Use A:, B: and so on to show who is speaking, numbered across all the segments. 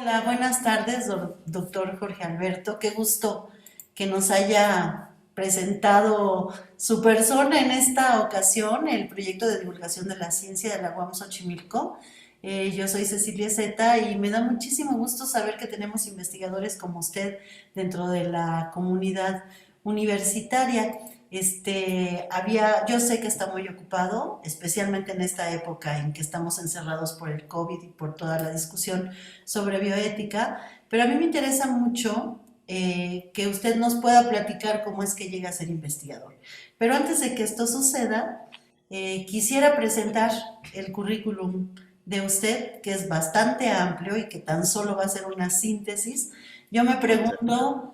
A: Hola, buenas tardes, doctor Jorge Alberto. Qué gusto que nos haya presentado su persona en esta ocasión, el proyecto de divulgación de la ciencia de la UAM Xochimilco. Yo soy Cecilia Zeta y me da muchísimo gusto saber que tenemos investigadores como usted dentro de la comunidad universitaria. Yo sé que está muy ocupado, especialmente en esta época en que estamos encerrados por el COVID y por toda la discusión sobre bioética, pero a mí me interesa mucho que usted nos pueda platicar cómo es que llega a ser investigador. Pero antes de que esto suceda, quisiera presentar el currículum de usted, que es bastante amplio y que tan solo va a ser una síntesis. Yo me
B: Muchas gracias.
A: pregunto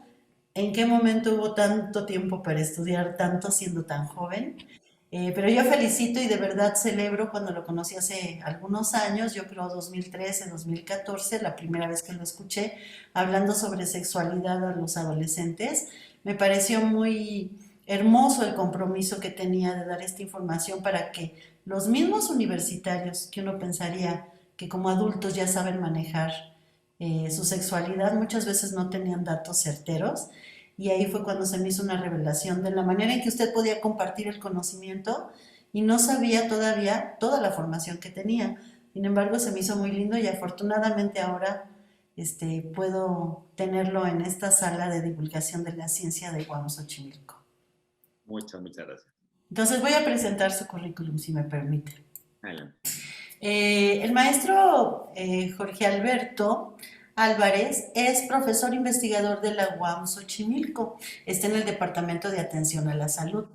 A: en qué momento hubo tanto tiempo para estudiar tanto siendo tan joven. Pero yo felicito y de verdad celebro cuando lo conocí hace algunos años, yo creo 2013, 2014, la primera vez que lo escuché, hablando sobre sexualidad a los adolescentes. Me pareció muy hermoso el compromiso que tenía de dar esta información para que los mismos universitarios, que uno pensaría que como adultos ya saben manejar su sexualidad, muchas veces no tenían datos certeros. Y ahí fue cuando se me hizo una revelación de la manera en que usted podía compartir el conocimiento y no sabía todavía toda la formación que tenía. Sin embargo, se me hizo muy lindo y afortunadamente ahora puedo tenerlo en esta sala de divulgación de la ciencia de Guam, Xochimilco.
B: Muchas gracias.
A: Entonces voy a presentar su currículum, si me permite.
B: Adelante.
A: El maestro Jorge Alberto Álvarez es profesor investigador de la UAM Xochimilco. Está en el Departamento de Atención a la Salud.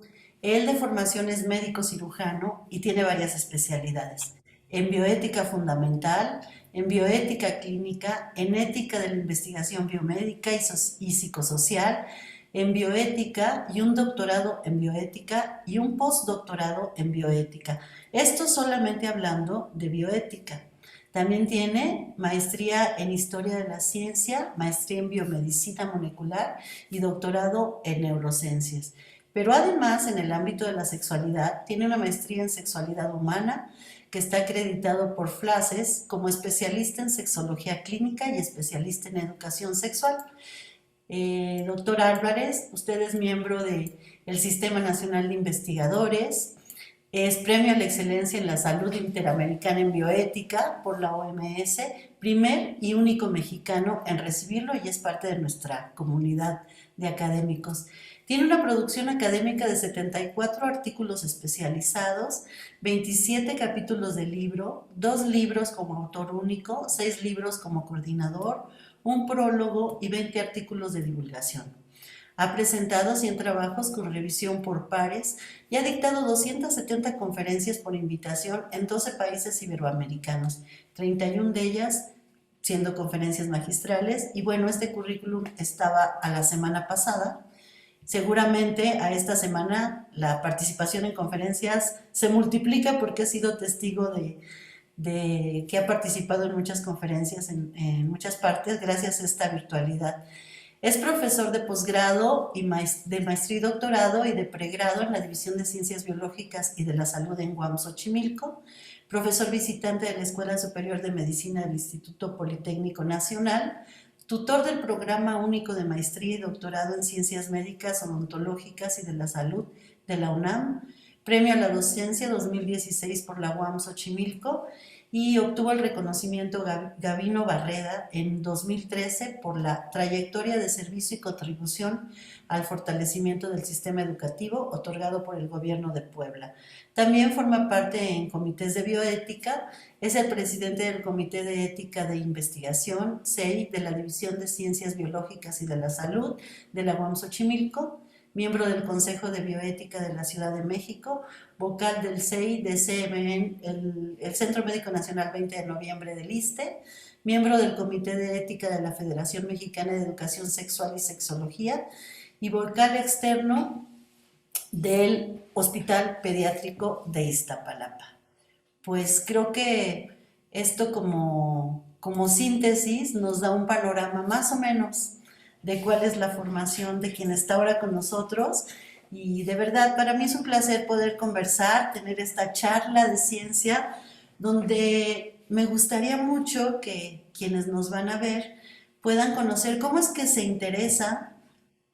A: Él de formación es médico cirujano y tiene varias especialidades. En bioética fundamental, en bioética clínica, en ética de la investigación biomédica y psicosocial, en bioética y un doctorado en bioética y un postdoctorado en bioética. Esto solamente hablando de bioética. También tiene maestría en Historia de la Ciencia, maestría en Biomedicina Molecular y doctorado en Neurociencias. Pero además, en el ámbito de la sexualidad, tiene una maestría en Sexualidad Humana que está acreditado por FLACES como especialista en sexología clínica y especialista en educación sexual. Doctor Álvarez, usted es miembro del Sistema Nacional de Investigadores, es Premio a la Excelencia en la Salud Interamericana en Bioética por la OMS, primer y único mexicano en recibirlo y es parte de nuestra comunidad de académicos. Tiene una producción académica de 74 artículos especializados, 27 capítulos de libro, 2 libros como autor único, 6 libros como coordinador, un prólogo y 20 artículos de divulgación. Ha presentado 100 trabajos con revisión por pares y ha dictado 270 conferencias por invitación en 12 países iberoamericanos, 31 de ellas siendo conferencias magistrales. Y bueno, este currículum estaba a la semana pasada. Seguramente a esta semana la participación en conferencias se multiplica porque he sido testigo de que ha participado en muchas conferencias en muchas partes gracias a esta virtualidad. Es profesor de posgrado y de maestría y doctorado y de pregrado en la División de Ciencias Biológicas y de la Salud en UAM Xochimilco, profesor visitante de la Escuela Superior de Medicina del Instituto Politécnico Nacional, tutor del Programa Único de Maestría y Doctorado en Ciencias Médicas, Odontológicas y de la Salud de la UNAM, Premio a la Docencia 2016 por la UAM Xochimilco y obtuvo el reconocimiento Gavino Barreda en 2013 por la trayectoria de servicio y contribución al fortalecimiento del sistema educativo otorgado por el gobierno de Puebla. También forma parte en comités de bioética, es el presidente del Comité de Ética de Investigación, CEI, de la División de Ciencias Biológicas y de la Salud de la UAM Xochimilco, miembro del Consejo de Bioética de la Ciudad de México, vocal del CEI, de CMN, el Centro Médico Nacional 20 de noviembre del ISSSTE, miembro del Comité de Ética de la Federación Mexicana de Educación Sexual y Sexología y vocal externo del Hospital Pediátrico de Iztapalapa. Pues creo que esto como síntesis nos da un panorama más o menos de cuál es la formación de quien está ahora con nosotros y de verdad para mí es un placer poder conversar, tener esta charla de ciencia donde me gustaría mucho que quienes nos van a ver puedan conocer cómo es que se interesa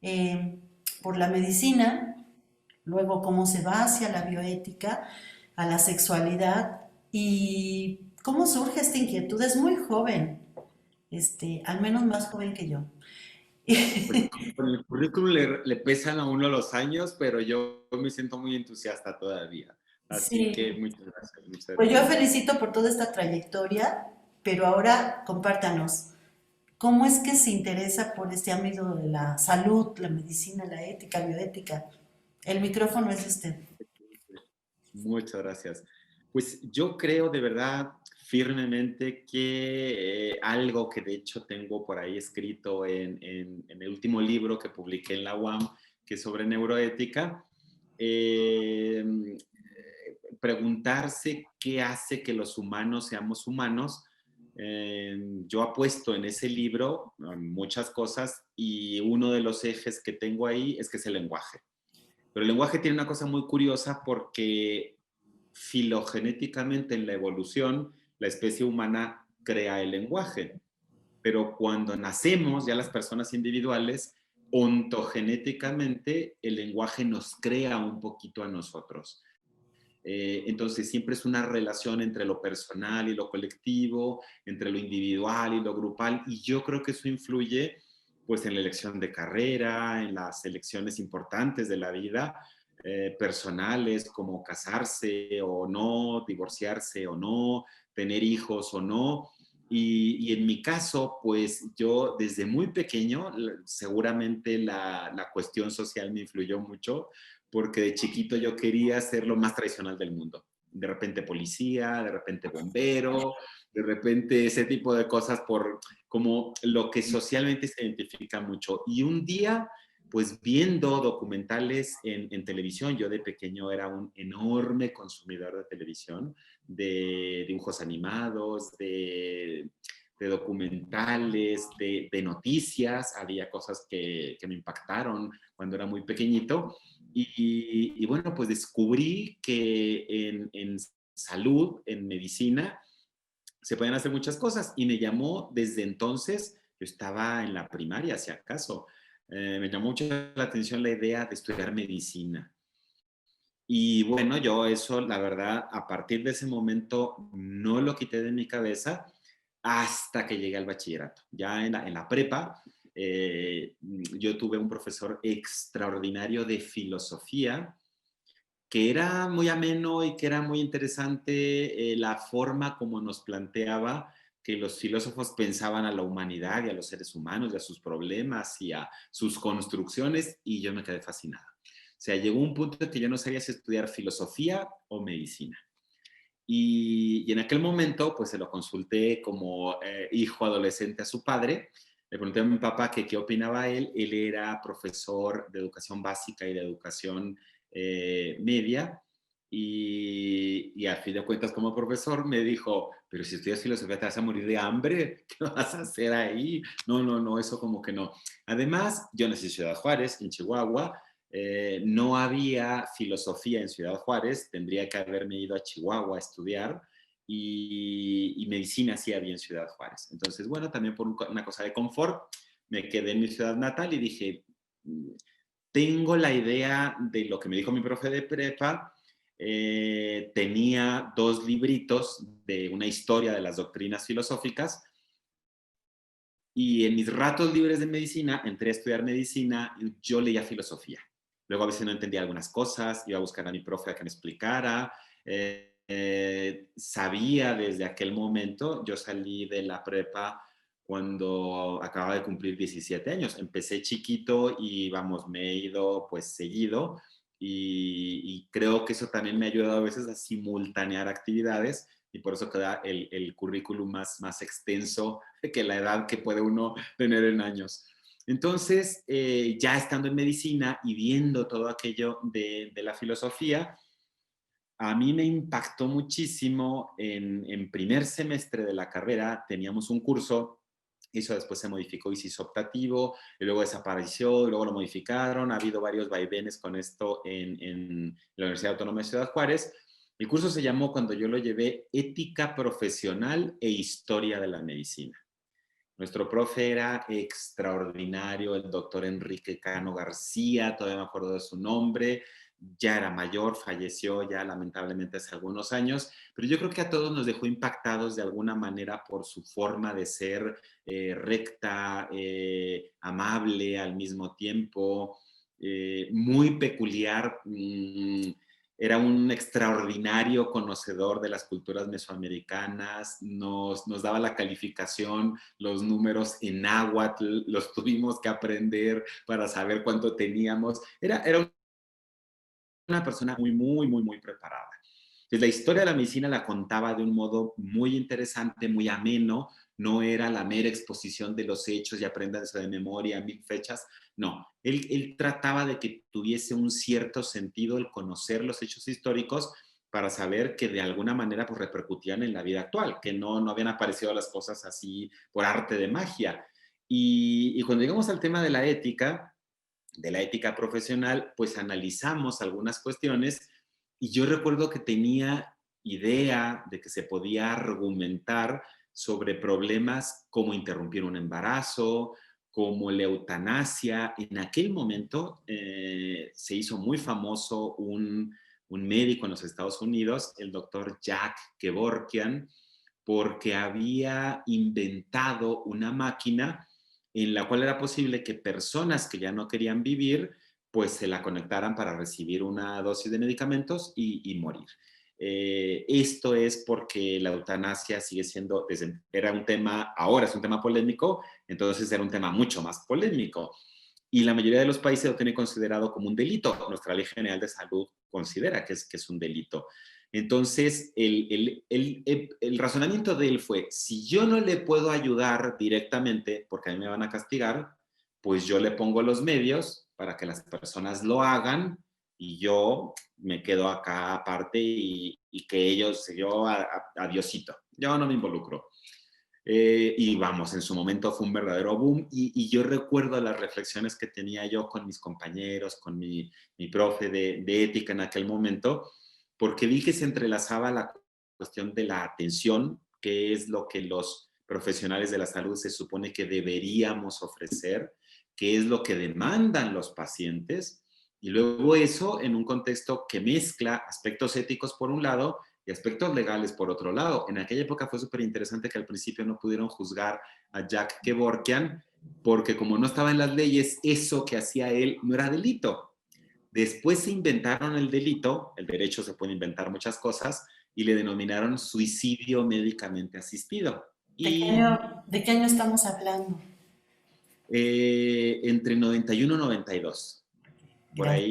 A: eh, por la medicina, luego cómo se va hacia la bioética, a la sexualidad y cómo surge esta inquietud. Es muy joven, al menos más joven que yo.
B: Pues con el currículum le pesan a uno los años, pero yo me siento muy entusiasta todavía. Así que
A: Sí,
B: muchas gracias, muchas
A: pues yo
B: gracias.
A: felicito por toda esta trayectoria, pero ahora compártanos, ¿cómo es que se interesa por este ámbito de la salud, la medicina, la ética, bioética? El micrófono es de usted.
B: Muchas gracias. Pues yo creo de verdad firmemente que algo que de hecho tengo por ahí escrito en el último libro que publiqué en la UAM, que es sobre neuroética, eh, preguntarse qué hace que los humanos seamos humanos. Yo apuesto en ese libro muchas cosas y uno de los ejes que tengo ahí es que es el lenguaje. Pero el lenguaje tiene una cosa muy curiosa porque filogenéticamente en la evolución la especie humana crea el lenguaje, pero cuando nacemos ya las personas individuales, ontogenéticamente el lenguaje nos crea un poquito a nosotros. Entonces siempre es una relación entre lo personal y lo colectivo, entre lo individual y lo grupal, y yo creo que eso influye pues en la elección de carrera, en las elecciones importantes de la vida, personales, como casarse o no, divorciarse o no, tener hijos o no. Y en mi caso, pues yo desde muy pequeño, seguramente la cuestión social me influyó mucho, porque de chiquito yo quería ser lo más tradicional del mundo. De repente policía, de repente bombero, de repente ese tipo de cosas por como lo que socialmente se identifica mucho. Y un día, pues viendo documentales en televisión, yo de pequeño era un enorme consumidor de televisión, de dibujos animados, de documentales, de noticias, había cosas que me impactaron cuando era muy pequeñito. Y bueno, pues descubrí que en salud, en medicina, se pueden hacer muchas cosas y me llamó desde entonces, yo estaba en la primaria, si acaso, me llamó mucho la atención la idea de estudiar medicina. Y bueno, yo eso, la verdad, a partir de ese momento no lo quité de mi cabeza hasta que llegué al bachillerato. Ya en la prepa, yo tuve un profesor extraordinario de filosofía que era muy ameno y que era muy interesante la forma como nos planteaba que los filósofos pensaban a la humanidad y a los seres humanos y a sus problemas y a sus construcciones y yo me quedé fascinado. O sea, llegó un punto en que yo no sabía si estudiar filosofía o medicina. Y en aquel momento, pues se lo consulté como hijo adolescente a su padre. Le pregunté a mi papá que qué opinaba él. Él era profesor de educación básica y de educación media. Y a fin de cuentas, como profesor, me dijo, pero si estudias filosofía te vas a morir de hambre, ¿qué vas a hacer ahí? No, no, no, eso como que no. Además, yo nací en Ciudad Juárez, en Chihuahua, no había filosofía en Ciudad Juárez, tendría que haberme ido a Chihuahua a estudiar y medicina sí había en Ciudad Juárez. Entonces, bueno, también por una cosa de confort, me quedé en mi ciudad natal y dije, tengo la idea de lo que me dijo mi profe de prepa, tenía dos libritos de una historia de las doctrinas filosóficas y en mis ratos libres de medicina, entré a estudiar medicina, y yo leía filosofía. Luego a veces no entendía algunas cosas, iba a buscar a mi profe a que me explicara. Sabía desde aquel momento, yo salí de la prepa cuando acababa de cumplir 17 años. Empecé chiquito y vamos, me he ido pues seguido y creo que eso también me ha ayudado a veces a simultanear actividades y por eso queda el currículum más extenso que la edad que puede uno tener en años. Entonces, ya estando en medicina y viendo todo aquello de la filosofía, a mí me impactó muchísimo en primer semestre de la carrera, teníamos un curso, eso después se modificó y se hizo optativo, y luego desapareció, y luego lo modificaron, ha habido varios vaivenes con esto en la Universidad Autónoma de Ciudad Juárez. El curso se llamó, cuando yo lo llevé, Ética Profesional e Historia de la Medicina. Nuestro profe era extraordinario, el doctor Enrique Cano García, todavía me acuerdo de su nombre, ya era mayor, falleció ya lamentablemente hace algunos años, pero yo creo que a todos nos dejó impactados de alguna manera por su forma de ser recta, amable al mismo tiempo, muy peculiar. Era un extraordinario conocedor de las culturas mesoamericanas, nos daba la calificación, los números en náhuatl, los tuvimos que aprender para saber cuánto teníamos. Era una persona muy preparada. Entonces, la historia de la medicina la contaba de un modo muy interesante, muy ameno, no era la mera exposición de los hechos y aprendanse de memoria, 1000 fechas, no. Él trataba de que tuviese un cierto sentido el conocer los hechos históricos para saber que de alguna manera pues, repercutían en la vida actual, que no habían aparecido las cosas así por arte de magia. Y cuando llegamos al tema de la ética profesional, pues analizamos algunas cuestiones y yo recuerdo que tenía idea de que se podía argumentar sobre problemas como interrumpir un embarazo, como la eutanasia. En aquel momento se hizo muy famoso un médico en los Estados Unidos, el doctor Jack Kevorkian, porque había inventado una máquina en la cual era posible que personas que ya no querían vivir, pues se la conectaran para recibir una dosis de medicamentos y morir. Esto es porque la eutanasia sigue siendo, era un tema, ahora es un tema polémico, entonces era un tema mucho más polémico. Y la mayoría de los países lo tiene considerado como un delito. Nuestra Ley General de Salud considera que es un delito. Entonces, el razonamiento de él fue, si yo no le puedo ayudar directamente porque a mí me van a castigar, pues yo le pongo los medios para que las personas lo hagan y yo me quedo acá aparte y que ellos, yo a Diosito, yo no me involucro. Y vamos, en su momento fue un verdadero boom y yo recuerdo las reflexiones que tenía yo con mis compañeros, con mi profe de ética en aquel momento, porque vi que se entrelazaba la cuestión de la atención, que es lo que los profesionales de la salud se supone que deberíamos ofrecer, que es lo que demandan los pacientes, y luego eso en un contexto que mezcla aspectos éticos por un lado y aspectos legales por otro lado. En aquella época fue súper interesante que al principio no pudieron juzgar a Jack Kevorkian porque como no estaba en las leyes, eso que hacía él no era delito. Después se inventaron el delito, el derecho se puede inventar muchas cosas, y le denominaron suicidio médicamente asistido. Y
A: de qué año estamos hablando?
B: entre 91 y 92. Por
A: Gracias.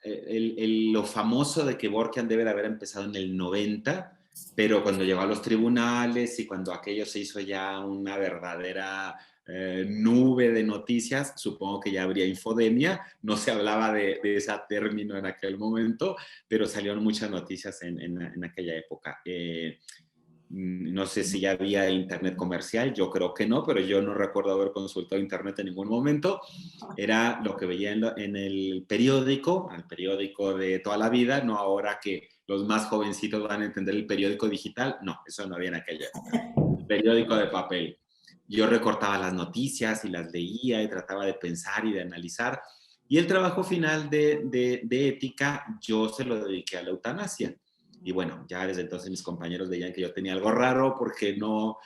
B: ahí, lo famoso de que Borkian debe de haber empezado en el 90, pero cuando llegó a los tribunales y cuando aquello se hizo ya una verdadera nube de noticias, supongo que ya habría infodemia, no se hablaba de ese término en aquel momento, pero salieron muchas noticias en aquella época. No sé si ya había internet comercial, yo creo que no, pero yo no recuerdo haber consultado internet en ningún momento. Era lo que veía en el periódico, el periódico de toda la vida, no ahora que los más jovencitos van a entender el periódico digital. No, eso no había en aquella época. El periódico de papel. Yo recortaba las noticias y las leía y trataba de pensar y de analizar. Y el trabajo final de ética, yo se lo dediqué a la eutanasia. Y bueno, ya desde entonces mis compañeros veían que yo tenía algo raro porque no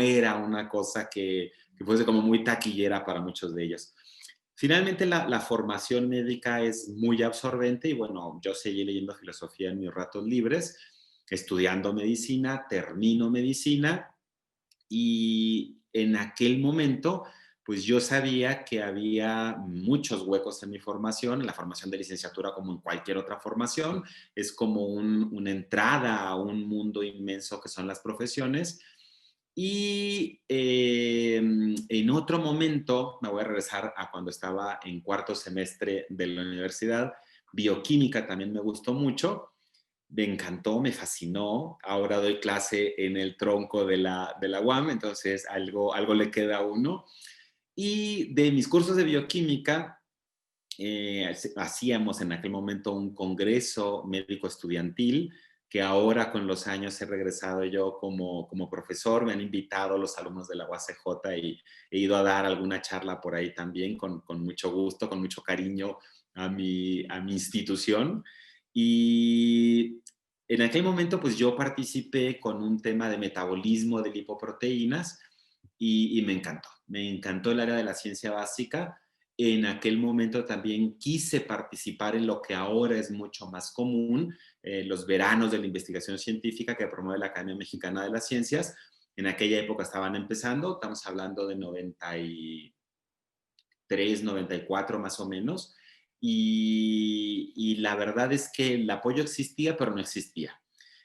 B: era una cosa que fuese como muy taquillera para muchos de ellos. Finalmente, la formación médica es muy absorbente y bueno, yo seguí leyendo filosofía en mis ratos libres, estudiando medicina, termino medicina y en aquel momento, pues yo sabía que había muchos huecos en mi formación, en la formación de licenciatura como en cualquier otra formación, es como una entrada a un mundo inmenso que son las profesiones. Y en otro momento, me voy a regresar a cuando estaba en cuarto semestre de la universidad, bioquímica también me gustó mucho, me encantó, me fascinó. Ahora doy clase en el tronco de la UAM, entonces algo le queda a uno. Y de mis cursos de bioquímica, hacíamos en aquel momento un congreso médico estudiantil que ahora con los años he regresado yo como profesor. Me han invitado los alumnos de la UACJ y he ido a dar alguna charla por ahí también con mucho gusto, con mucho cariño a mi institución. Y en aquel momento, pues yo participé con un tema de metabolismo de lipoproteínas y me encantó el área de la ciencia básica. En aquel momento también quise participar en lo que ahora es mucho más común, los veranos de la investigación científica que promueve la Academia Mexicana de las Ciencias. En aquella época estaban empezando, estamos hablando de 93, 94 más o menos, y la verdad es que el apoyo existía, pero no existía.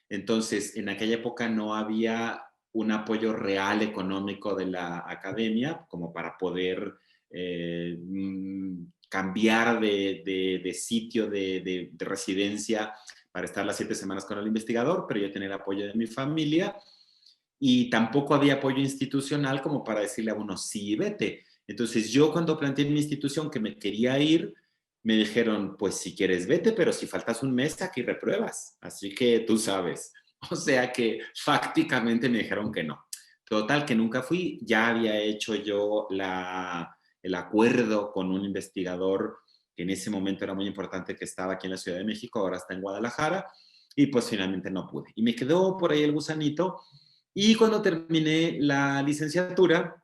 B: Entonces, en aquella época no había un apoyo real económico de la academia como para poder cambiar de sitio de residencia para estar las 7 semanas con el investigador, pero yo tenía el apoyo de mi familia y tampoco había apoyo institucional como para decirle a uno, sí, vete. Entonces yo cuando planteé en mi institución que me quería ir, me dijeron, pues si quieres vete, pero si faltas un mes aquí repruebas. Así que tú sabes. O sea que fácticamente me dijeron que no. Total, que nunca fui. Ya había hecho yo el acuerdo con un investigador que en ese momento era muy importante, que estaba aquí en la Ciudad de México, ahora está en Guadalajara, y pues finalmente no pude. Y me quedó por ahí el gusanito, y cuando terminé la licenciatura,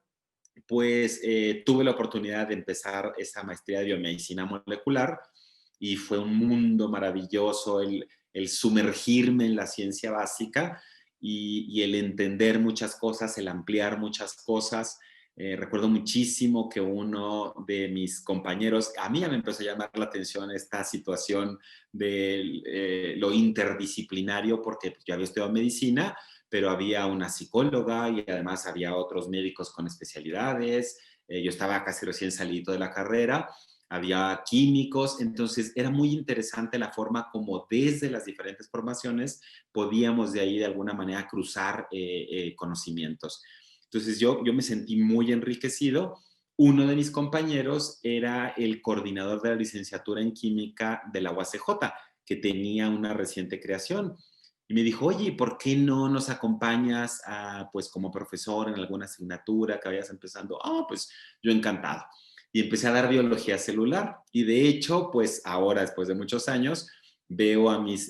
B: pues tuve la oportunidad de empezar esa maestría de biomedicina molecular y fue un mundo maravilloso el sumergirme en la ciencia básica y el entender muchas cosas, el ampliar muchas cosas. Recuerdo muchísimo que uno de mis compañeros, a mí ya me empezó a llamar la atención esta situación de lo interdisciplinario, porque yo había estudiado medicina, pero había una psicóloga y además había otros médicos con especialidades. Yo estaba casi recién salido de la carrera, había químicos, entonces era muy interesante la forma como desde las diferentes formaciones podíamos de ahí de alguna manera cruzar conocimientos. Entonces yo me sentí muy enriquecido. Uno de mis compañeros era el coordinador de la licenciatura en química de la UACJ, que tenía una reciente creación. Y me dijo, oye, ¿por qué no nos acompañas pues como profesor en alguna asignatura que vayas empezando? Pues yo encantado. Y empecé a dar biología celular. Y de hecho, pues ahora, después de muchos años, veo a mis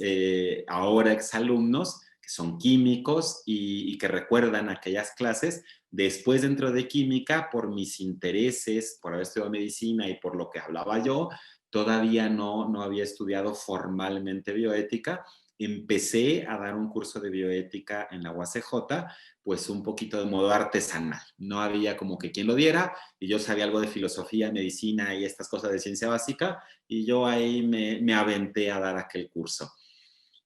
B: ahora exalumnos que son químicos y que recuerdan aquellas clases. Después, dentro de química, por mis intereses, por haber estudiado medicina y por lo que hablaba yo, todavía no había estudiado formalmente bioética. Empecé a dar un curso de bioética en la UACJ, pues un poquito de modo artesanal. No había como que quien lo diera, y yo sabía algo de filosofía, medicina y estas cosas de ciencia básica, y yo ahí me aventé a dar aquel curso.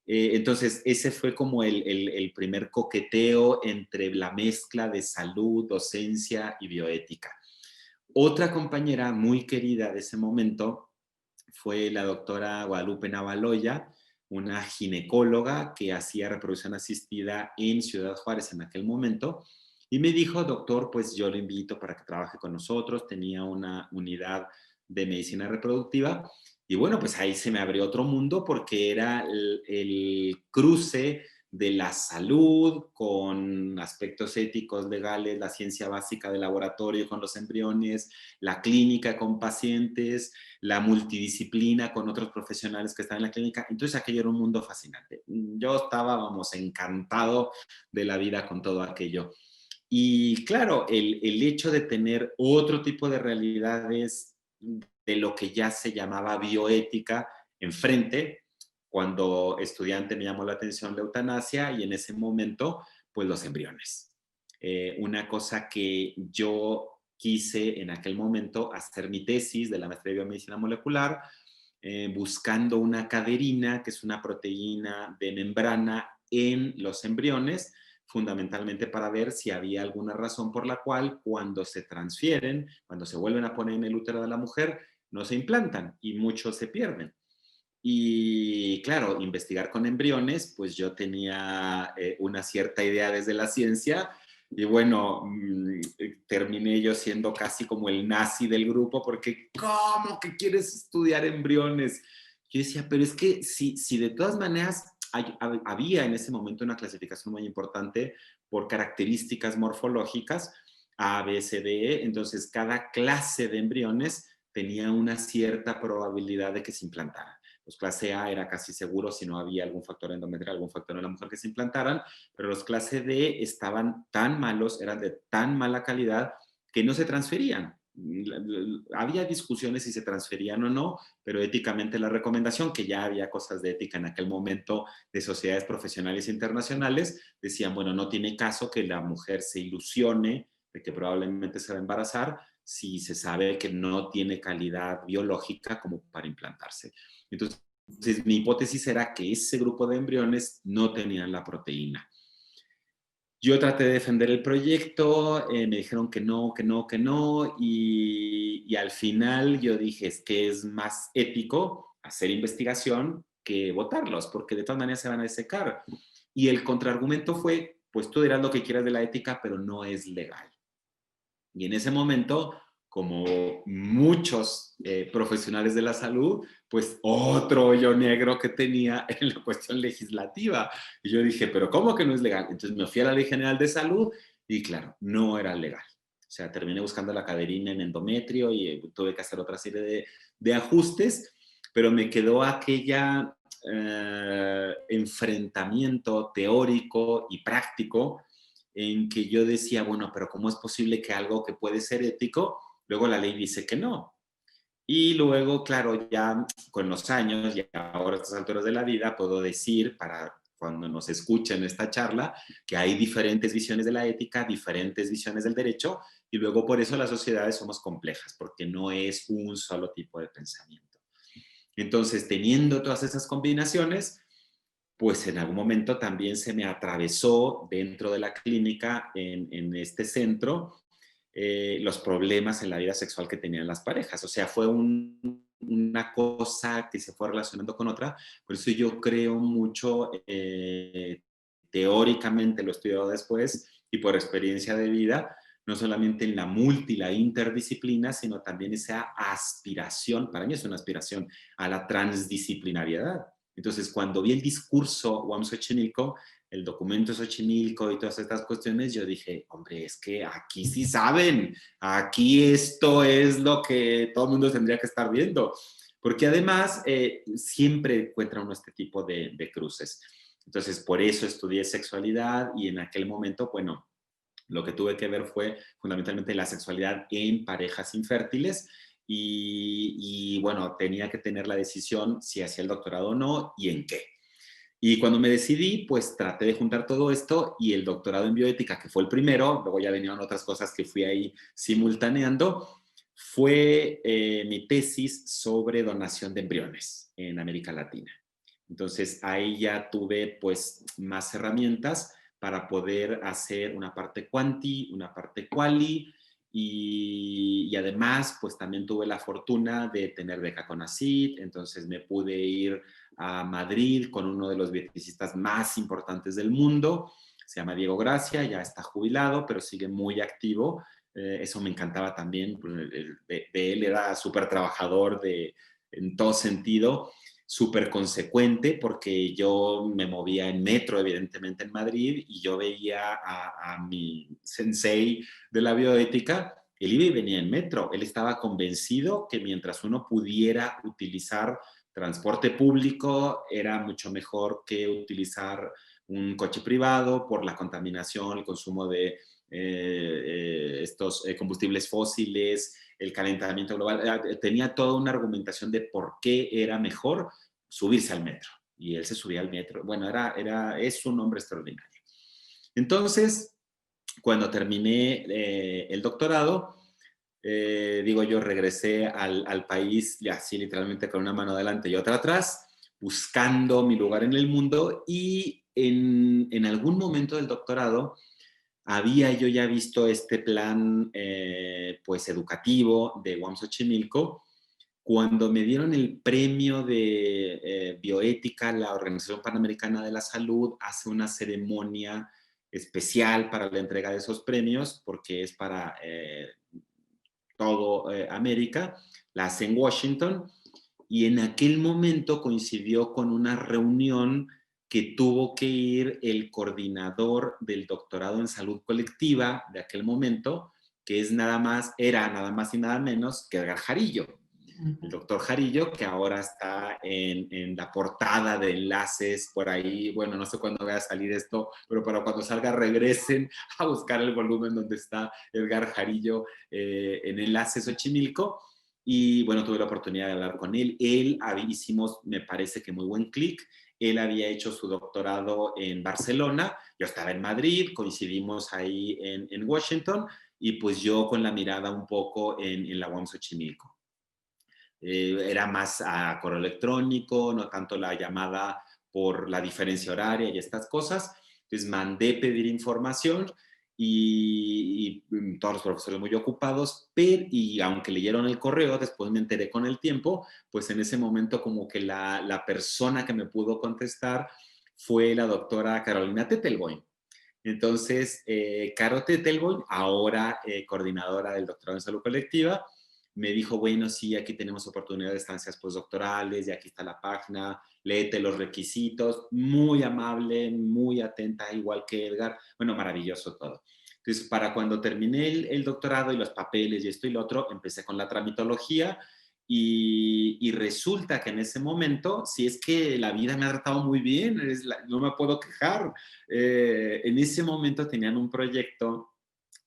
B: Entonces, ese fue como el primer coqueteo entre la mezcla de salud, docencia y bioética. Otra compañera muy querida de ese momento fue la doctora Guadalupe Navaloya, una ginecóloga que hacía reproducción asistida en Ciudad Juárez en aquel momento, y me dijo, doctor, pues yo lo invito para que trabaje con nosotros. Tenía una unidad de medicina reproductiva, y bueno, pues ahí se me abrió otro mundo porque era el cruce de la salud con aspectos éticos, legales, la ciencia básica del laboratorio con los embriones, la clínica con pacientes, la multidisciplina con otros profesionales que están en la clínica. Entonces aquello era un mundo fascinante. Yo estaba, vamos, encantado de la vida con todo aquello. Y claro, el hecho de tener otro tipo de realidades de lo que ya se llamaba bioética enfrente, cuando estudiante me llamó la atención la eutanasia y en ese momento, pues los embriones. Una cosa que yo quise en aquel momento hacer mi tesis de la maestría de biomedicina molecular, buscando una caderina, que es una proteína de membrana en los embriones, fundamentalmente para ver si había alguna razón por la cual cuando se transfieren, cuando se vuelven a poner en el útero de la mujer, no se implantan y muchos se pierden. Y claro, investigar con embriones, pues yo tenía una cierta idea desde la ciencia y bueno, terminé yo siendo casi como el nazi del grupo porque ¿cómo que quieres estudiar embriones? Yo decía, pero es que si de todas maneras había en ese momento una clasificación muy importante por características morfológicas, A, B, C, D, E. Entonces, cada clase de embriones tenía una cierta probabilidad de que se implantara. Los clase A era casi seguro si no había algún factor endometrial, algún factor en la mujer que se implantaran, pero los clase D estaban tan malos, eran de tan mala calidad que no se transferían. Había discusiones si se transferían o no, pero éticamente la recomendación, que ya había cosas de ética en aquel momento de sociedades profesionales internacionales, decían, bueno, no tiene caso que la mujer se ilusione de que probablemente se va a embarazar si se sabe que no tiene calidad biológica como para implantarse. Entonces, mi hipótesis era que ese grupo de embriones no tenían la proteína. Yo traté de defender el proyecto, me dijeron que no, que no, que no, y al final yo dije, es que es más ético hacer investigación que votarlos, porque de todas maneras se van a desecar. Y el contraargumento fue, pues tú dirás lo que quieras de la ética, pero no es legal. Y en ese momento, como muchos profesionales de la salud, pues otro hoyo negro que tenía en la cuestión legislativa. Y yo dije, pero ¿cómo que no es legal? Entonces me fui a la Ley General de Salud y claro, no era legal. O sea, terminé buscando la caderina en endometrio y tuve que hacer otra serie de ajustes, pero me quedó aquella enfrentamiento teórico y práctico en que yo decía, bueno, pero ¿cómo es posible que algo que puede ser ético, luego la ley dice que no? Y luego, claro, ya con los años y ahora a estas alturas de la vida, puedo decir, para cuando nos escuchen esta charla, que hay diferentes visiones de la ética, diferentes visiones del derecho, y luego por eso las sociedades somos complejas, porque no es un solo tipo de pensamiento. Entonces, teniendo todas esas combinaciones, pues en algún momento también se me atravesó dentro de la clínica, en este centro, los problemas en la vida sexual que tenían las parejas. O sea, fue una cosa que se fue relacionando con otra. Por eso yo creo mucho, teóricamente lo he estudiado después y por experiencia de vida, no solamente en la la interdisciplina, sino también esa aspiración, para mí es una aspiración a la transdisciplinariedad. Entonces, cuando vi el discurso UAM Xochimilco, el documento Xochimilco y todas estas cuestiones, yo dije, hombre, es que aquí sí saben, aquí esto es lo que todo el mundo tendría que estar viendo, porque además siempre encuentra uno este tipo de cruces. Entonces, por eso estudié sexualidad y en aquel momento, bueno, lo que tuve que ver fue fundamentalmente la sexualidad en parejas infértiles y bueno, tenía que tener la decisión si hacía el doctorado o no y en qué. Y cuando me decidí, pues traté de juntar todo esto y el doctorado en bioética, que fue el primero, luego ya venían otras cosas que fui ahí simultaneando, fue mi tesis sobre donación de embriones en América Latina. Entonces ahí ya tuve pues más herramientas para poder hacer una parte quanti, una parte quali y además pues también tuve la fortuna de tener beca con ACID, entonces me pude ir a Madrid con uno de los bioeticistas más importantes del mundo, se llama Diego Gracia, ya está jubilado, pero sigue muy activo. Eso me encantaba también, de él era súper trabajador en todo sentido, súper consecuente, porque yo me movía en metro, evidentemente en Madrid, y yo veía a mi sensei de la bioética, él iba y venía en metro, él estaba convencido que mientras uno pudiera utilizar transporte público era mucho mejor que utilizar un coche privado por la contaminación, el consumo de estos combustibles fósiles, el calentamiento global. Tenía toda una argumentación de por qué era mejor subirse al metro. Y él se subía al metro. Bueno, es un hombre extraordinario. Entonces, cuando terminé el doctorado, digo yo, regresé al país, y así literalmente con una mano adelante y otra atrás, buscando mi lugar en el mundo y en algún momento del doctorado había yo ya visto este plan pues educativo de UAM Xochimilco cuando me dieron el premio de bioética. La Organización Panamericana de la Salud hace una ceremonia especial para la entrega de esos premios porque es para todo América, la hace en Washington, y en aquel momento coincidió con una reunión que tuvo que ir el coordinador del doctorado en salud colectiva de aquel momento, que era nada más y nada menos que Edgar Jarillo. El doctor Jarillo, que ahora está en la portada de Enlaces por ahí. Bueno, no sé cuándo vaya a salir esto, pero para cuando salga regresen a buscar el volumen donde está Edgar Jarillo en Enlaces Xochimilco. Y bueno, tuve la oportunidad de hablar con él. Hicimos, me parece que muy buen clic. Él había hecho su doctorado en Barcelona, yo estaba en Madrid, coincidimos ahí en Washington, y pues yo con la mirada un poco en la UAM Xochimilco. Era más a correo electrónico, no tanto la llamada por la diferencia horaria y estas cosas. Entonces mandé pedir información y todos los profesores muy ocupados, y aunque leyeron el correo, después me enteré con el tiempo, pues en ese momento como que la persona que me pudo contestar fue la doctora Carolina Tettelboim. Entonces, Caro Tettelboim, ahora coordinadora del doctorado en salud colectiva, me dijo, bueno, sí, aquí tenemos oportunidad de estancias postdoctorales y aquí está la página, léete los requisitos, muy amable, muy atenta, igual que Edgar, bueno, maravilloso todo. Entonces, para cuando terminé el doctorado y los papeles y esto y lo otro, empecé con la tramitología y resulta que en ese momento, si es que la vida me ha tratado muy bien, no me puedo quejar. En ese momento tenían un proyecto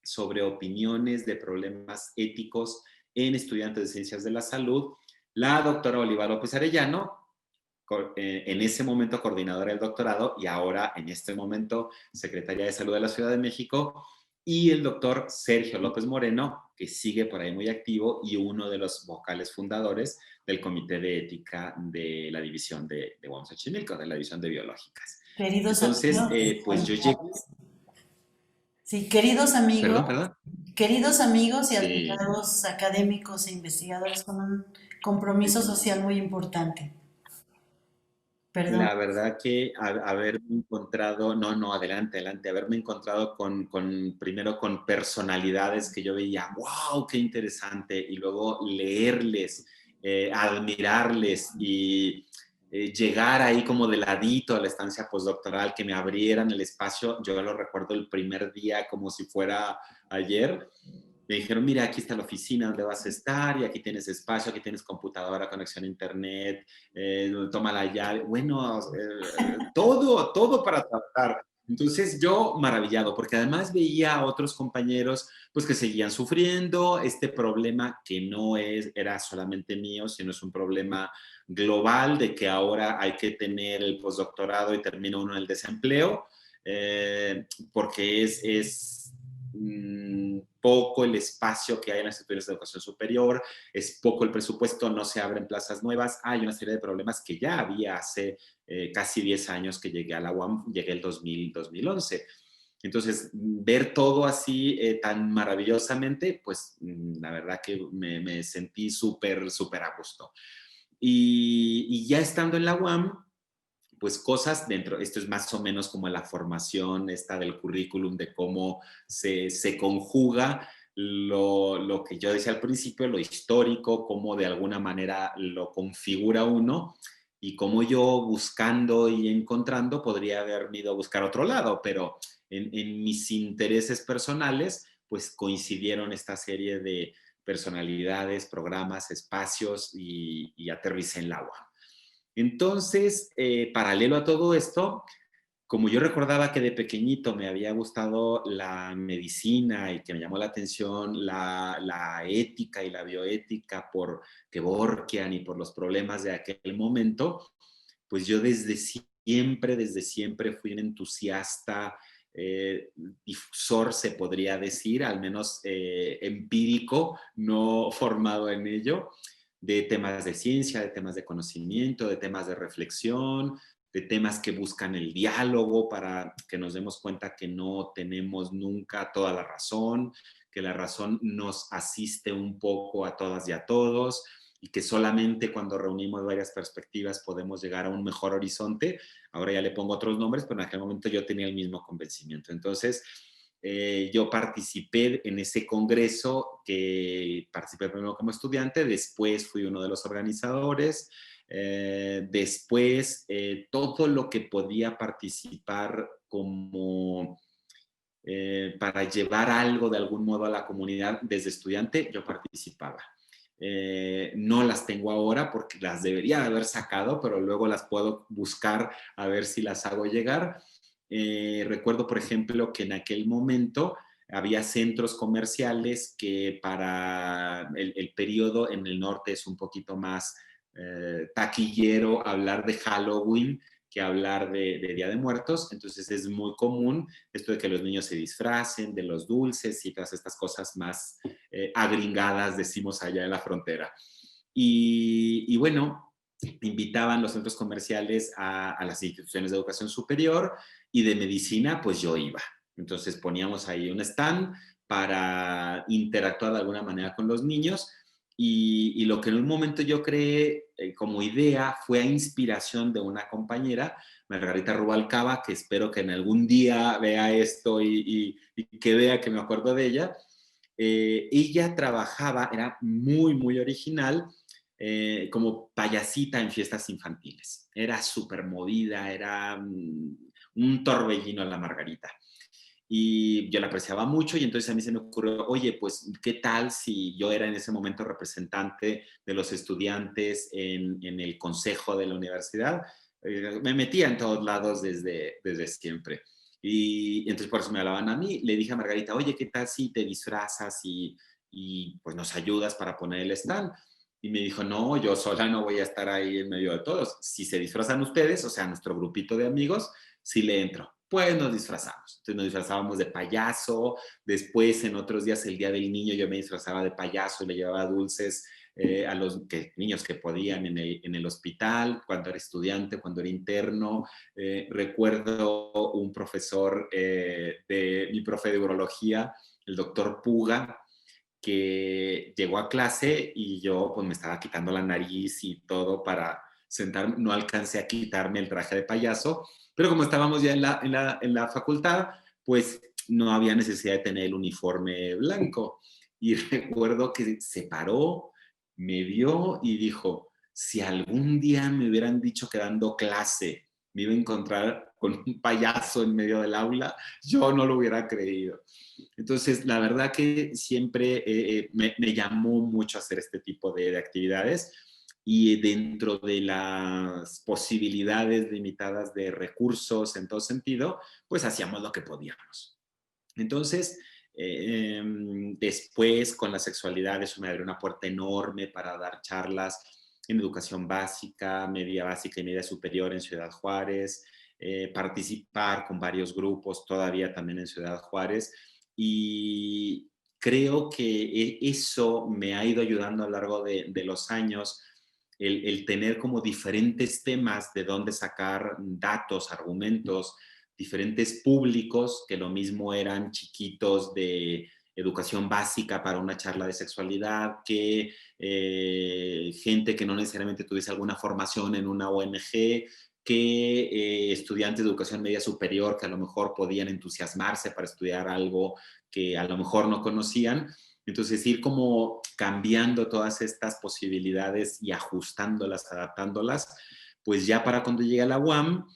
B: sobre opiniones de problemas éticos en estudiantes de ciencias de la salud. La doctora Oliva López Arellano, en ese momento coordinadora del doctorado y ahora en este momento secretaria de Salud de la Ciudad de México, y el doctor Sergio López Moreno, que sigue por ahí muy activo y uno de los vocales fundadores del Comité de Ética de la División de UAM Xochimilco, de la División de Biológicas.
A: Queridos
B: Entonces,
A: amigos,
B: pues yo llegué...
A: sí,
B: Perdón, perdón.
A: queridos amigos y
B: Sí,
A: admirados académicos e investigadores con un compromiso social muy importante. Perdón.
B: la verdad que haberme encontrado, no, adelante, adelante, haberme encontrado primero con personalidades que yo veía, wow, qué interesante, y luego leerles, admirarles y llegar ahí como de ladito a la estancia postdoctoral, que me abrieran el espacio. Yo lo recuerdo el primer día como si fuera ayer. Me dijeron, mira, aquí está la oficina donde vas a estar y aquí tienes espacio, aquí tienes computadora, conexión a internet, toma la llave. Bueno, todo para trabajar. Entonces yo maravillado, porque además veía a otros compañeros pues que seguían sufriendo este problema que era solamente mío, sino es un problema global de que ahora hay que tener el postdoctorado y termina uno en el desempleo, porque poco el espacio que hay en las instituciones de educación superior, es poco el presupuesto, no se abren plazas nuevas, hay una serie de problemas que ya había hace casi 10 años que llegué a la UAM, llegué el 2011. Entonces, ver todo así tan maravillosamente, pues la verdad que me sentí súper a gusto. Y ya estando en la UAM, pues cosas dentro, esto es más o menos como la formación esta del currículum, de cómo se conjuga lo que yo decía al principio, lo histórico, cómo de alguna manera lo configura uno, y cómo yo buscando y encontrando podría haberme ido a buscar otro lado, pero en mis intereses personales, pues coincidieron esta serie de personalidades, programas, espacios y aterricé en la agua. Entonces, paralelo a todo esto, como yo recordaba que de pequeñito me había gustado la medicina y que me llamó la atención la ética y la bioética por Kevorkian y por los problemas de aquel momento, pues yo desde siempre fui un entusiasta, difusor, se podría decir, al menos empírico, no formado en ello, de temas de ciencia, de temas de conocimiento, de temas de reflexión, de temas que buscan el diálogo para que nos demos cuenta que no tenemos nunca toda la razón, que la razón nos asiste un poco a todas y a todos, y que solamente cuando reunimos varias perspectivas podemos llegar a un mejor horizonte. Ahora ya le pongo otros nombres, pero en aquel momento yo tenía el mismo convencimiento. Entonces, yo participé en ese congreso, que participé primero como estudiante, después fui uno de los organizadores, Después, todo lo que podía participar como para llevar algo de algún modo a la comunidad desde estudiante, yo participaba. No las tengo ahora porque las debería haber sacado, pero luego las puedo buscar a ver si las hago llegar. Recuerdo, por ejemplo, que en aquel momento había centros comerciales que para el periodo en el norte es un poquito más taquillero hablar de Halloween que hablar de Día de Muertos. Entonces es muy común esto de que los niños se disfracen de los dulces y todas estas cosas más agringadas, decimos allá en la frontera. Y bueno, invitaban los centros comerciales a las instituciones de educación superior y de medicina, pues yo iba. Entonces poníamos ahí un stand para interactuar de alguna manera con los niños y lo que en un momento yo creé como idea fue a inspiración de una compañera, Margarita Rubalcaba, que espero que en algún día vea esto y que vea que me acuerdo de ella. Ella trabajaba, era muy, muy original, como payasita en fiestas infantiles. Era súper movida, era un torbellino la Margarita. Y yo la apreciaba mucho y entonces a mí se me ocurrió, oye, pues, ¿qué tal si yo era en ese momento representante de los estudiantes en el consejo de la universidad? Me metía en todos lados desde siempre. Y entonces por eso me hablaban a mí. Le dije a Margarita, oye, ¿qué tal si te disfrazas y pues nos ayudas para poner el stand? Y me dijo, no, yo sola no voy a estar ahí en medio de todos. Si se disfrazan ustedes, o sea, nuestro grupito de amigos, sí le entro. Pues nos disfrazamos. Entonces nos disfrazábamos de payaso. Después, en otros días, el Día del Niño, yo me disfrazaba de payaso y le llevaba dulces a los niños que podían en el hospital, cuando era estudiante, cuando era interno. Recuerdo un profesor de mi profe de urología, el doctor Puga, que llegó a clase y yo pues me estaba quitando la nariz y todo para sentarme, no alcancé a quitarme el traje de payaso, pero como estábamos ya en la facultad, pues no había necesidad de tener el uniforme blanco. Y recuerdo que se paró, me vio y dijo, si algún día me hubieran dicho que dando clase me iba a encontrar con un payaso en medio del aula, yo no lo hubiera creído. Entonces, la verdad que siempre me llamó mucho hacer este tipo de actividades y dentro de las posibilidades limitadas de recursos en todo sentido, pues hacíamos lo que podíamos. Entonces, después con la sexualidad eso me abrió una puerta enorme para dar charlas en educación básica, media básica y media superior en Ciudad Juárez, participar con varios grupos todavía también en Ciudad Juárez y creo que eso me ha ido ayudando a lo largo de los años el tener como diferentes temas de dónde sacar datos, argumentos, diferentes públicos que lo mismo eran chiquitos de educación básica para una charla de sexualidad, que gente que no necesariamente tuviese alguna formación en una ONG, que estudiantes de educación media superior que a lo mejor podían entusiasmarse para estudiar algo que a lo mejor no conocían. Entonces, ir como cambiando todas estas posibilidades y ajustándolas, adaptándolas, pues ya para cuando llegue a la UAM,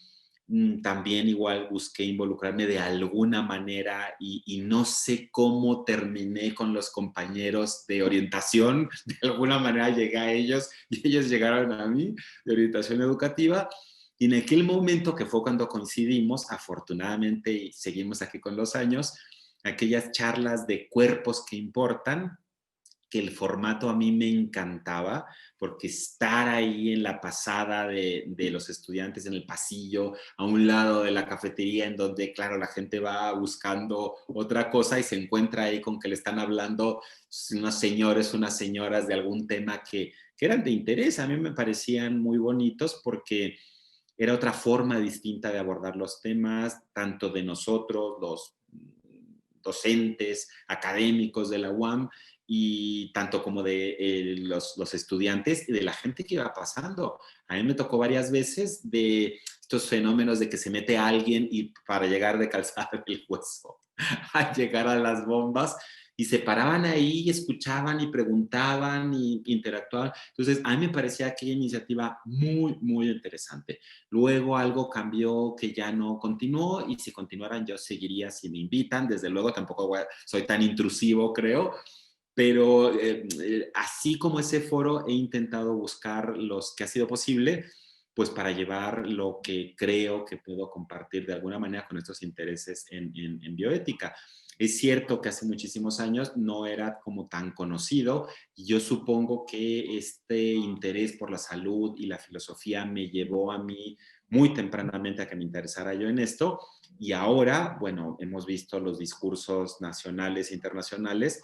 B: también igual busqué involucrarme de alguna manera y no sé cómo terminé con los compañeros de orientación, de alguna manera llegué a ellos y ellos llegaron a mí de orientación educativa. Y en aquel momento que fue cuando coincidimos, afortunadamente, y seguimos aquí con los años, aquellas charlas de cuerpos que importan, que el formato a mí me encantaba, porque estar ahí en la pasada de los estudiantes en el pasillo, a un lado de la cafetería, en donde, claro, la gente va buscando otra cosa y se encuentra ahí con que le están hablando unos señores, unas señoras de algún tema que eran de interés. A mí me parecían muy bonitos porque era otra forma distinta de abordar los temas, tanto de nosotros, los docentes, académicos de la UAM, y tanto como de los estudiantes y de la gente que iba pasando. A mí me tocó varias veces de estos fenómenos de que se mete alguien y para llegar de calzar el hueso a llegar a las bombas. y se paraban ahí y escuchaban y preguntaban y interactuaban. Entonces, a mí me parecía aquella iniciativa muy, muy interesante. Luego algo cambió que ya no continuó y si continuaran yo seguiría si me invitan. Desde luego tampoco soy tan intrusivo, creo, pero así como ese foro he intentado buscar los que ha sido posible, pues para llevar lo que creo que puedo compartir de alguna manera con estos intereses en bioética. Es cierto que hace muchísimos años no era como tan conocido y yo supongo que este interés por la salud y la filosofía me llevó a mí muy tempranamente a que me interesara yo en esto y ahora, bueno, hemos visto los discursos nacionales e internacionales,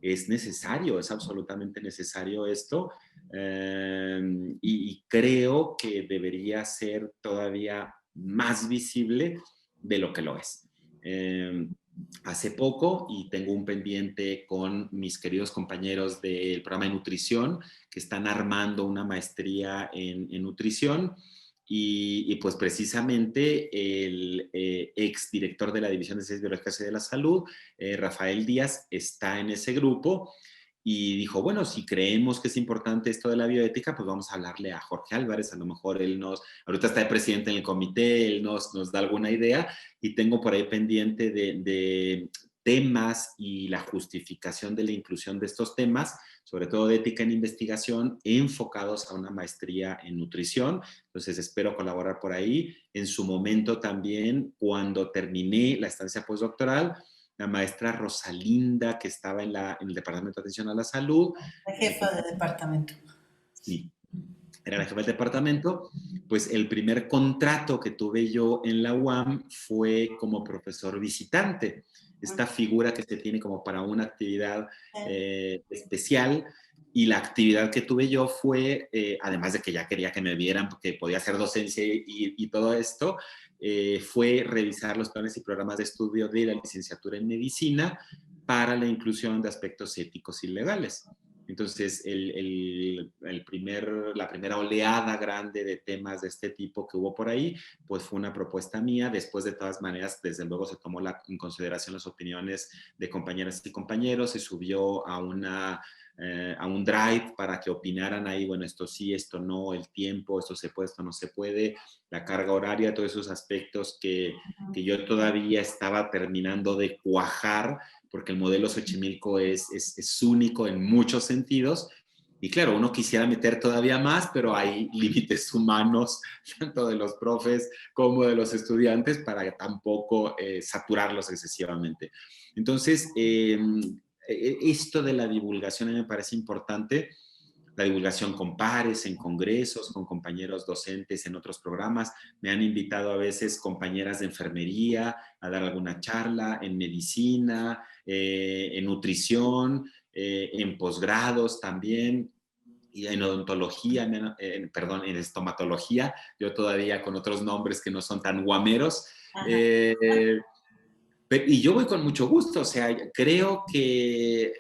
B: es necesario, es absolutamente necesario esto y creo que debería ser todavía más visible de lo que lo es. Hace poco, y tengo un pendiente con mis queridos compañeros del programa de nutrición, que están armando una maestría en nutrición, y pues precisamente el ex director de la División de Ciencias Biológicas y de la Salud, Rafael Díaz, está en ese grupo y dijo, bueno, si creemos que es importante esto de la bioética, pues vamos a hablarle a Jorge Álvarez, a lo mejor él ahorita está de presidente en el comité, él nos da alguna idea y tengo por ahí pendiente de temas y la justificación de la inclusión de estos temas, sobre todo de ética en investigación, enfocados a una maestría en nutrición. Entonces espero colaborar por ahí. En su momento también, cuando terminé la estancia postdoctoral, la maestra Rosalinda, que estaba en el Departamento de Atención a la Salud,
A: La jefa de departamento.
B: sí, era la jefa del departamento, pues el primer contrato que tuve yo en la UAM fue como profesor visitante, esta figura que se tiene como para una actividad especial, y la actividad que tuve yo fue, además de que ya quería que me vieran porque podía hacer docencia y todo esto, fue revisar los planes y programas de estudio de la licenciatura en medicina para la inclusión de aspectos éticos y legales. Entonces, la primera oleada grande de temas de este tipo que hubo por ahí, pues fue una propuesta mía. Después, de todas maneras, desde luego se tomó en consideración las opiniones de compañeras y compañeros, se subió a un drive para que opinaran ahí, bueno, esto sí, esto no, el tiempo, esto se puede, esto no se puede, la carga horaria, todos esos aspectos que yo todavía estaba terminando de cuajar, porque el modelo Xochimilco es único en muchos sentidos. Y claro, uno quisiera meter todavía más, pero hay límites humanos, tanto de los profes como de los estudiantes, para tampoco saturarlos excesivamente. Entonces, esto de la divulgación a mí me parece importante, la divulgación con pares, en congresos, con compañeros docentes en otros programas. Me han invitado a veces compañeras de enfermería a dar alguna charla en medicina, en nutrición, en posgrados también. Y en odontología, perdón, en estomatología, yo todavía con otros nombres que no son tan guameros. Y yo voy con mucho gusto, o sea, creo que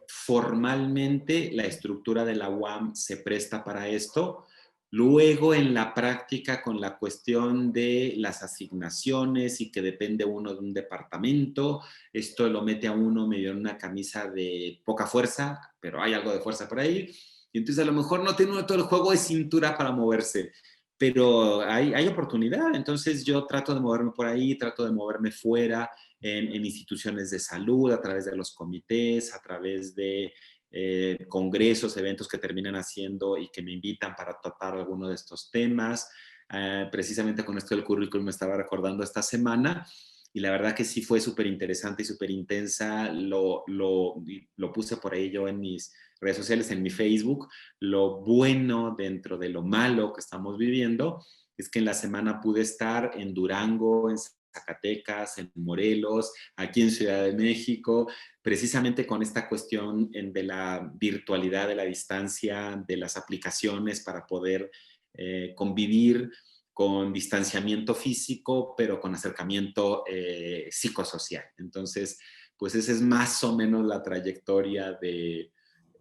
B: formalmente la estructura de la UAM se presta para esto. Luego, en la práctica, con la cuestión de las asignaciones y que depende uno de un departamento, esto lo mete a uno medio en una camisa de poca fuerza, pero hay algo de fuerza por ahí. Y entonces a lo mejor no tiene uno todo el juego de cintura para moverse, pero hay oportunidad. Entonces yo trato de moverme por ahí, trato de moverme fuera, en instituciones de salud, a través de los comités, a través de congresos, eventos que terminan haciendo y que me invitan para tratar alguno de estos temas. Precisamente con esto del currículum me estaba recordando esta semana y la verdad que sí fue súper interesante y súper intensa. Lo puse por ahí yo en mis redes sociales, en mi Facebook. Lo bueno dentro de lo malo que estamos viviendo es que en la semana pude estar en Durango, en Zacatecas, en Morelos, aquí en Ciudad de México, precisamente con esta cuestión de la virtualidad, de la distancia, de las aplicaciones para poder convivir con distanciamiento físico, pero con acercamiento psicosocial. Entonces, pues esa es más o menos la trayectoria de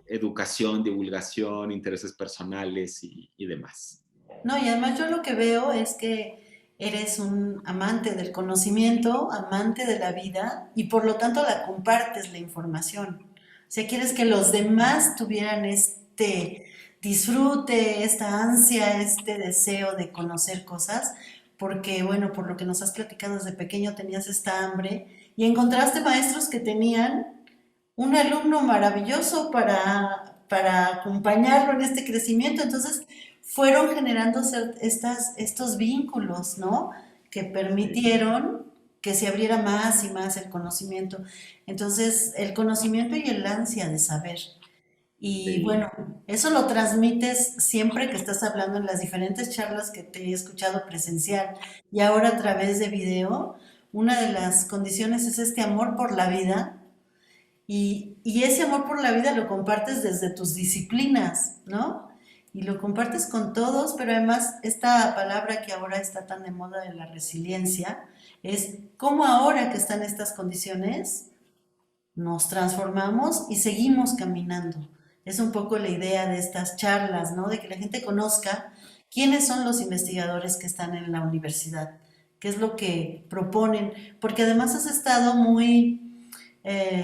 B: educación, divulgación, intereses personales y demás.
A: No, y además yo lo que veo es que eres un amante del conocimiento, amante de la vida y por lo tanto la compartes la información. O sea, quieres que los demás tuvieran este disfrute, esta ansia, este deseo de conocer cosas, porque bueno, por lo que nos has platicado desde pequeño tenías esta hambre y encontraste maestros que tenían un alumno maravilloso para acompañarlo en este crecimiento. Entonces, fueron generando estos vínculos, ¿no? Que
B: Sí,
A: permitieron que se abriera más y más el conocimiento. Entonces, el conocimiento y el ansia de saber. Y
B: sí,
A: bueno, eso lo transmites siempre que estás hablando en las diferentes charlas que te he escuchado presencial y ahora a través de video. Una de las condiciones es este amor por la vida y ese amor por la vida lo compartes desde tus disciplinas, ¿no? Y lo compartes con todos, pero además esta palabra que ahora está tan de moda de la resiliencia es cómo ahora que están estas condiciones nos transformamos y seguimos caminando. Es un poco la idea de estas charlas, ¿no? De que la gente conozca quiénes son los investigadores que están en la universidad, qué es lo que proponen, porque además has estado muy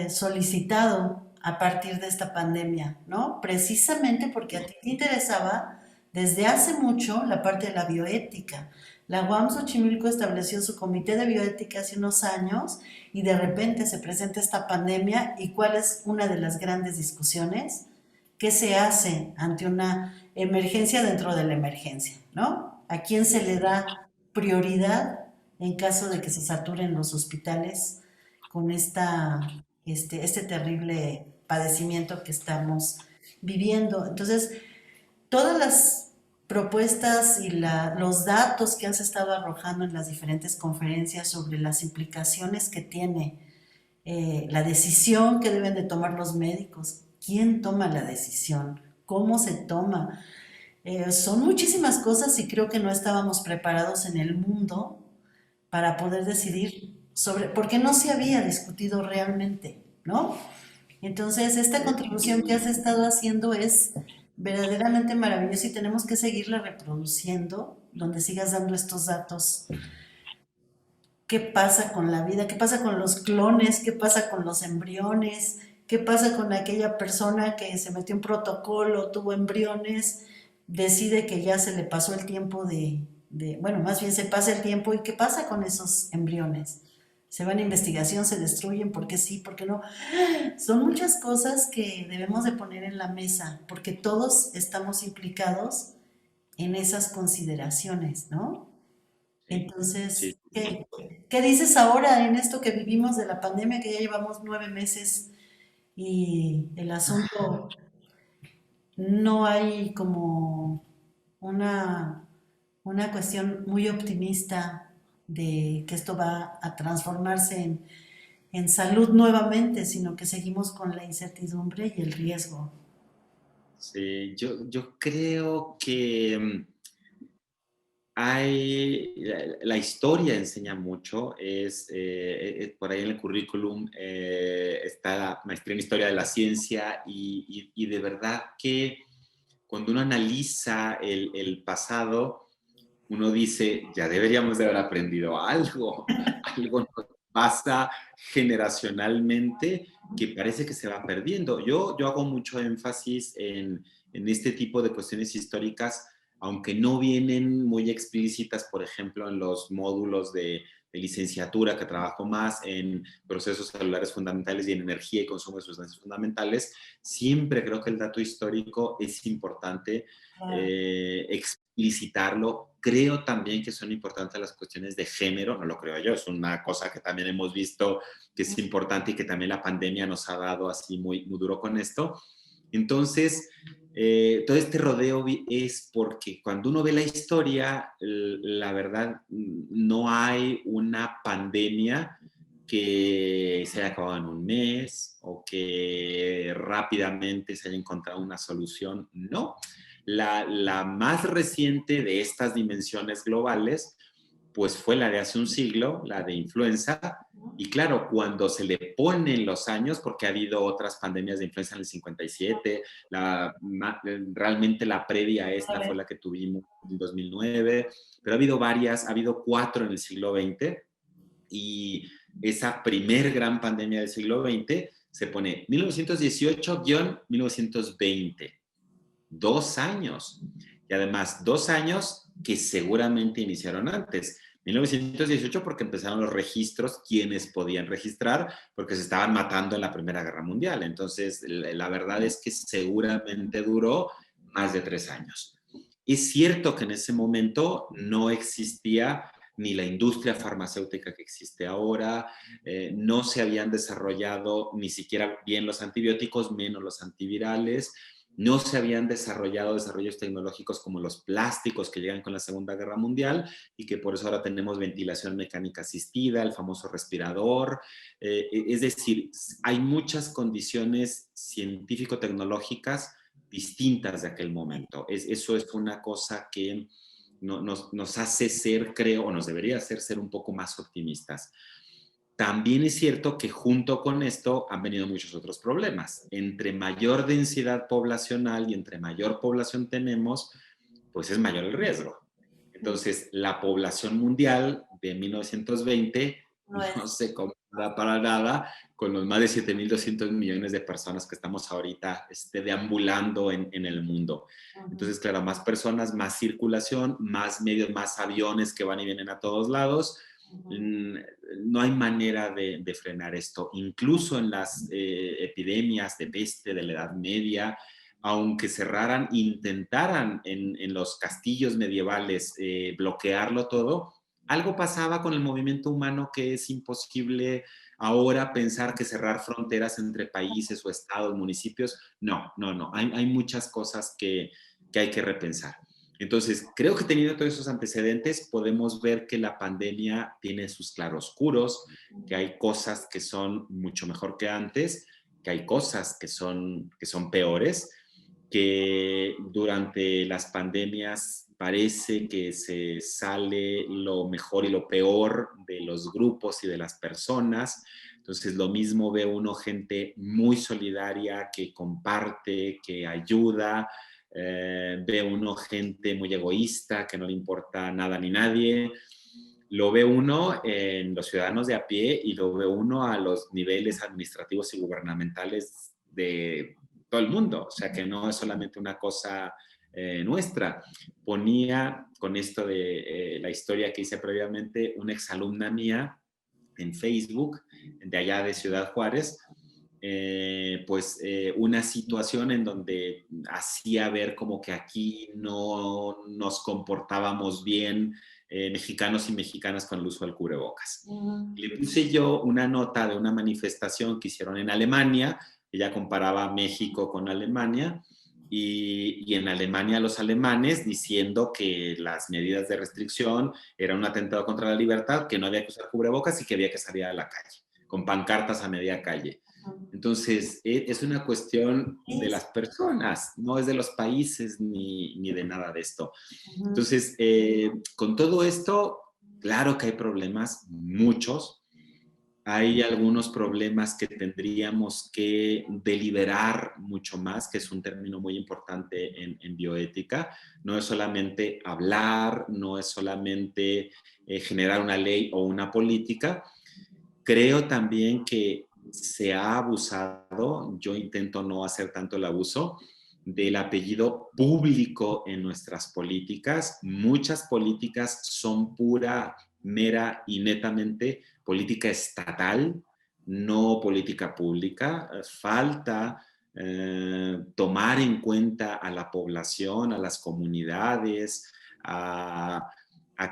A: solicitado a partir de esta pandemia, ¿no? Precisamente porque a ti te interesaba desde hace mucho la parte de la bioética. La UAM Xochimilco estableció su comité de bioética hace unos años y de repente se presenta esta pandemia y cuál es una de las grandes discusiones, qué se hace ante una emergencia dentro de la emergencia, ¿no? ¿A quién se le da prioridad en caso de que se saturen los hospitales con este terrible padecimiento que estamos viviendo? Entonces, todas las propuestas y los datos que has estado arrojando en las diferentes conferencias sobre las implicaciones que tiene la decisión que deben de tomar los médicos, quién toma la decisión, cómo se toma. Son muchísimas cosas y creo que no estábamos preparados en el mundo para poder decidir sobre, porque no se había discutido realmente, ¿no? Entonces, esta
B: sí.
A: contribución que has estado haciendo es verdaderamente maravillosa y tenemos que seguirla reproduciendo, donde sigas dando estos datos. ¿Qué pasa con la vida? ¿Qué pasa con los clones? ¿Qué pasa con los embriones? ¿Qué pasa con aquella persona que se metió en protocolo, tuvo embriones, decide que ya se le pasó el tiempo bueno, más bien se pasa el tiempo y qué pasa con esos embriones? Se van a investigación, se destruyen, ¿por qué sí, por qué no? Son muchas cosas que debemos de poner en la mesa, porque todos estamos implicados en esas consideraciones, ¿no?
B: Sí, sí,
A: Entonces,
B: sí, sí.
A: ¿qué dices ahora en esto que vivimos de la pandemia, que ya llevamos 9 meses y el asunto no hay como una, una cuestión muy optimista de que esto va a transformarse en salud nuevamente, sino que seguimos con la incertidumbre y el riesgo?
B: Sí, yo creo que la historia enseña mucho, por ahí en el currículum está la maestría en historia de la ciencia y de verdad que cuando uno analiza el pasado, uno dice, ya deberíamos de haber aprendido algo, algo nos pasa generacionalmente que parece que se va perdiendo. Yo hago mucho énfasis en este tipo de cuestiones históricas, aunque no vienen muy explícitas, por ejemplo, en los módulos de licenciatura, que trabajo más en procesos celulares fundamentales y en energía y consumo de sustancias fundamentales, siempre creo que el dato histórico es importante
A: Claro.
B: explicitarlo. Creo también que son importantes las cuestiones de género, no lo creo yo, es una cosa que también hemos visto que es importante y que también la pandemia nos ha dado así muy, muy duro con esto. Entonces, todo este rodeo es porque cuando uno ve la historia, la verdad, no hay una pandemia que se haya acabado en un mes o que rápidamente se haya encontrado una solución. No. La más reciente de estas dimensiones globales pues fue la de hace un siglo, la de influenza. Y claro, cuando se le ponen los años, porque ha habido otras pandemias de influenza en el 57, realmente la previa a esta fue la que tuvimos en 2009, pero ha habido varias, ha habido 4 en el siglo XX, y esa primer gran pandemia del siglo XX se pone 1918-1920, 2 años. Y además, 2 años que seguramente iniciaron antes. 1918 porque empezaron los registros, quienes podían registrar, porque se estaban matando en la Primera Guerra Mundial. Entonces, la verdad es que seguramente duró más de 3 años. Es cierto que en ese momento no existía ni la industria farmacéutica que existe ahora, no se habían desarrollado ni siquiera bien los antibióticos, menos los antivirales, no se habían desarrollado desarrollos tecnológicos como los plásticos que llegan con la Segunda Guerra Mundial y que por eso ahora tenemos ventilación mecánica asistida, el famoso respirador. Es decir, hay muchas condiciones científico-tecnológicas distintas de aquel momento. Eso es una cosa que nos hace ser, creo, o nos debería hacer ser un poco más optimistas. También es cierto que junto con esto han venido muchos otros problemas. Entre mayor densidad poblacional y entre mayor población tenemos, pues es mayor el riesgo. Entonces, la población mundial de 1920 no se compara para nada con los más de 7.200 millones de personas que estamos ahorita deambulando en el mundo. Entonces, claro, más personas, más circulación, más medios, más aviones que van y vienen a todos lados. No hay manera de frenar esto. Incluso en las epidemias de peste de la Edad Media, aunque cerraran, intentaran en los castillos medievales bloquearlo todo, algo pasaba con el movimiento humano que es imposible ahora pensar que cerrar fronteras entre países o estados, municipios. No. Hay muchas cosas que hay que repensar. Entonces, creo que teniendo todos esos antecedentes, podemos ver que la pandemia tiene sus claroscuros, que hay cosas que son mucho mejor que antes, que hay cosas que son peores, que durante las pandemias parece que se sale lo mejor y lo peor de los grupos y de las personas. Entonces, lo mismo ve uno gente muy solidaria que comparte, que ayuda, ve uno gente muy egoísta, que no le importa nada ni nadie. Lo ve uno en los ciudadanos de a pie y lo ve uno a los niveles administrativos y gubernamentales de todo el mundo. O sea, que no es solamente una cosa nuestra. Ponía con esto de la historia que hice previamente, una exalumna mía en Facebook, de allá de Ciudad Juárez, una situación en donde hacía ver como que aquí no nos comportábamos bien mexicanos y mexicanas con el uso del cubrebocas. Le puse yo una nota de una manifestación que hicieron en Alemania. Ella comparaba México con Alemania y en Alemania los alemanes diciendo que las medidas de restricción eran un atentado contra la libertad, que no había que usar cubrebocas y que había que salir a la calle, con pancartas a media calle. Entonces, es una cuestión de las personas, no es de los países ni de nada de esto. Entonces, con todo esto, claro que hay problemas, muchos. Hay algunos problemas que tendríamos que deliberar mucho más, que es un término muy importante en bioética. No es solamente hablar, no es solamente generar una ley o una política. Creo también que se ha abusado, yo intento no hacer tanto el abuso, del apellido público en nuestras políticas. Muchas políticas son pura, mera y netamente política estatal, no política pública. Falta tomar en cuenta a la población, a las comunidades, a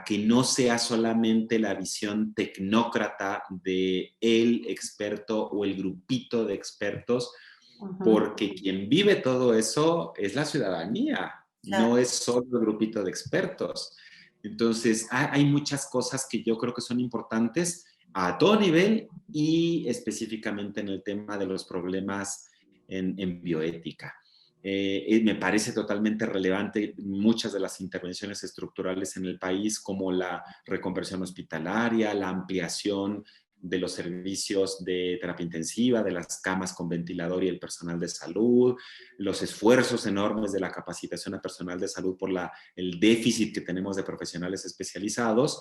B: que no sea solamente la visión tecnócrata de el experto o el grupito de expertos, porque quien vive todo eso es la ciudadanía, no es solo el grupito de expertos. Entonces, hay muchas cosas que yo creo que son importantes a todo nivel y específicamente en el tema de los problemas en bioética. Me parece totalmente relevante muchas de las intervenciones estructurales en el país, como la reconversión hospitalaria, la ampliación de los servicios de terapia intensiva, de las camas con ventilador y el personal de salud, los esfuerzos enormes de la capacitación a personal de salud por el déficit que tenemos de profesionales especializados,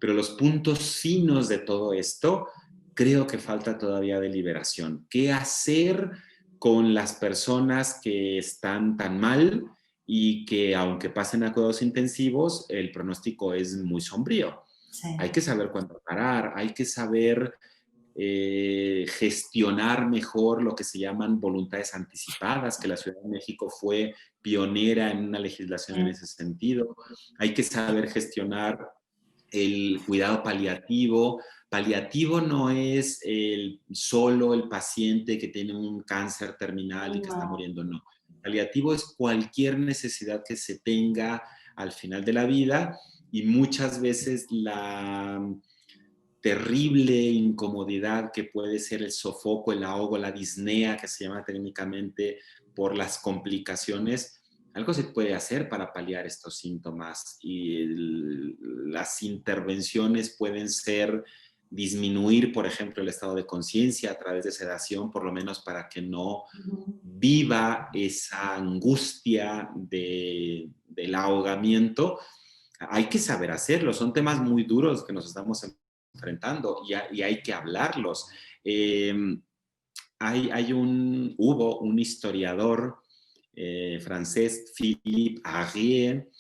B: pero los puntos finos de todo esto, creo que falta todavía deliberación. ¿Qué hacer con las personas que están tan mal y que aunque pasen a cuidados intensivos, el pronóstico es muy sombrío?
A: Sí.
B: Hay que saber cuándo parar, hay que saber gestionar mejor lo que se llaman voluntades anticipadas, que la Ciudad de México fue pionera en una legislación en ese sentido. Hay que saber gestionar el cuidado paliativo. Paliativo no es solo el paciente que tiene un cáncer terminal y que está
A: No.
B: muriendo, no. Paliativo es cualquier necesidad que se tenga al final de la vida, y muchas veces la terrible incomodidad que puede ser el sofoco, el ahogo, la disnea, que se llama técnicamente, por las complicaciones. Algo se puede hacer para paliar estos síntomas, y las intervenciones pueden ser disminuir, por ejemplo, el estado de conciencia a través de sedación, por lo menos para que no viva esa angustia del ahogamiento. Hay que saber hacerlo, son temas muy duros que nos estamos enfrentando, y hay que hablarlos. Eh, hubo un historiador francés, Philippe Arrier,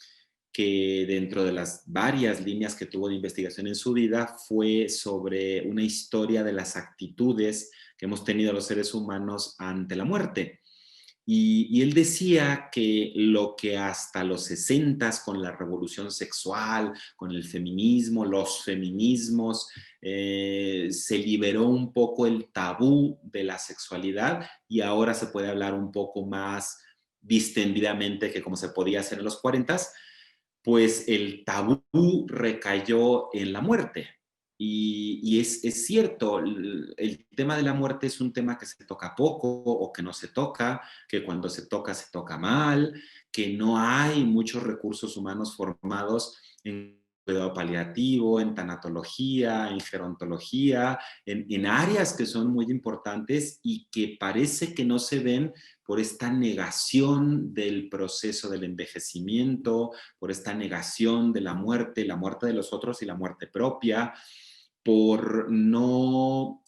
B: que dentro de las varias líneas que tuvo de investigación en su vida fue sobre una historia de las actitudes que hemos tenido los seres humanos ante la muerte. Y él decía que lo que hasta los 60 con la revolución sexual, con el feminismo, los feminismos, se liberó un poco el tabú de la sexualidad, y ahora se puede hablar un poco más distendidamente que como se podía hacer en los 40, pues el tabú recayó en la muerte. Y es cierto, el tema de la muerte es un tema que se toca poco o que no se toca, que cuando se toca mal, que no hay muchos recursos humanos formados en cuidado paliativo, en tanatología, en gerontología, en áreas que son muy importantes y que parece que no se ven por esta negación del proceso del envejecimiento, por esta negación de la muerte de los otros y la muerte propia, por no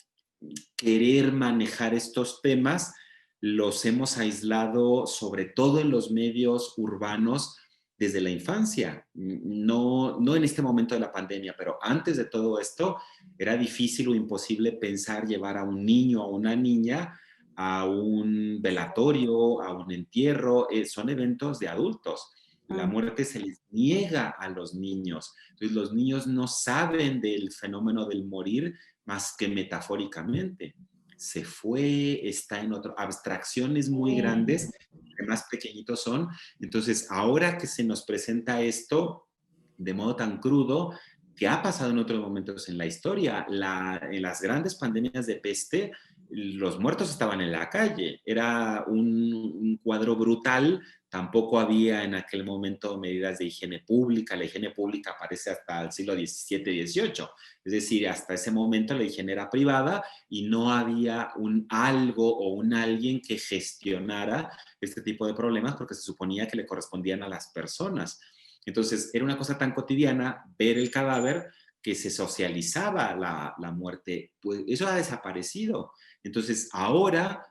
B: querer manejar estos temas. Los hemos aislado, sobre todo en los medios urbanos, desde la infancia. No en este momento de la pandemia, pero antes de todo esto era difícil o imposible pensar llevar a un niño o a una niña a un velatorio, a un entierro. Son eventos de adultos. La muerte se les niega a los niños. Entonces los niños no saben del fenómeno del morir más que metafóricamente. Se fue, está en otro, abstracciones muy grandes, que más pequeñitos son. Entonces, ahora que se nos presenta esto de modo tan crudo, que ha pasado en otros momentos en la historia, en las grandes pandemias de peste, los muertos estaban en la calle, era un cuadro brutal. Tampoco había en aquel momento medidas de higiene pública. La higiene pública aparece hasta el siglo XVII-XVIII. Es decir, hasta ese momento la higiene era privada y no había un algo o un alguien que gestionara este tipo de problemas, porque se suponía que le correspondían a las personas. Entonces, era una cosa tan cotidiana ver el cadáver que se socializaba la muerte. Pues eso ha desaparecido. Entonces, ahora,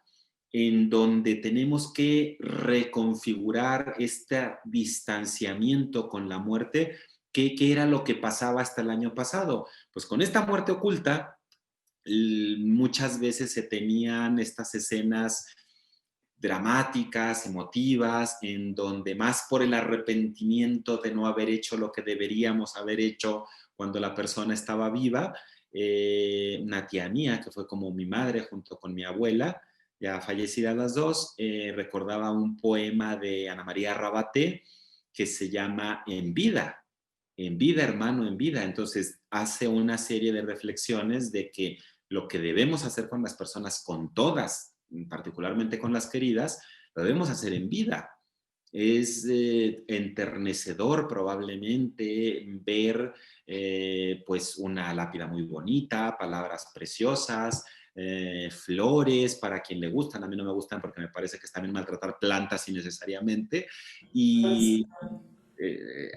B: en donde tenemos que reconfigurar este distanciamiento con la muerte, ¿qué era lo que pasaba hasta el año pasado? Pues con esta muerte oculta, muchas veces se tenían estas escenas dramáticas, emotivas, en donde más por el arrepentimiento de no haber hecho lo que deberíamos haber hecho cuando la persona estaba viva. Una tía mía, que fue como mi madre junto con mi abuela, ya fallecidas las dos, recordaba un poema de Ana María Rabaté que se llama En vida, hermano, en vida. Entonces hace una serie de reflexiones de que lo que debemos hacer con las personas, con todas, particularmente con las queridas, lo debemos hacer en vida. Es enternecedor probablemente ver pues una lápida muy bonita, palabras preciosas, flores para quien le gustan. A mí no me gustan porque me parece que está bien maltratar plantas innecesariamente.
A: Pues,
B: Y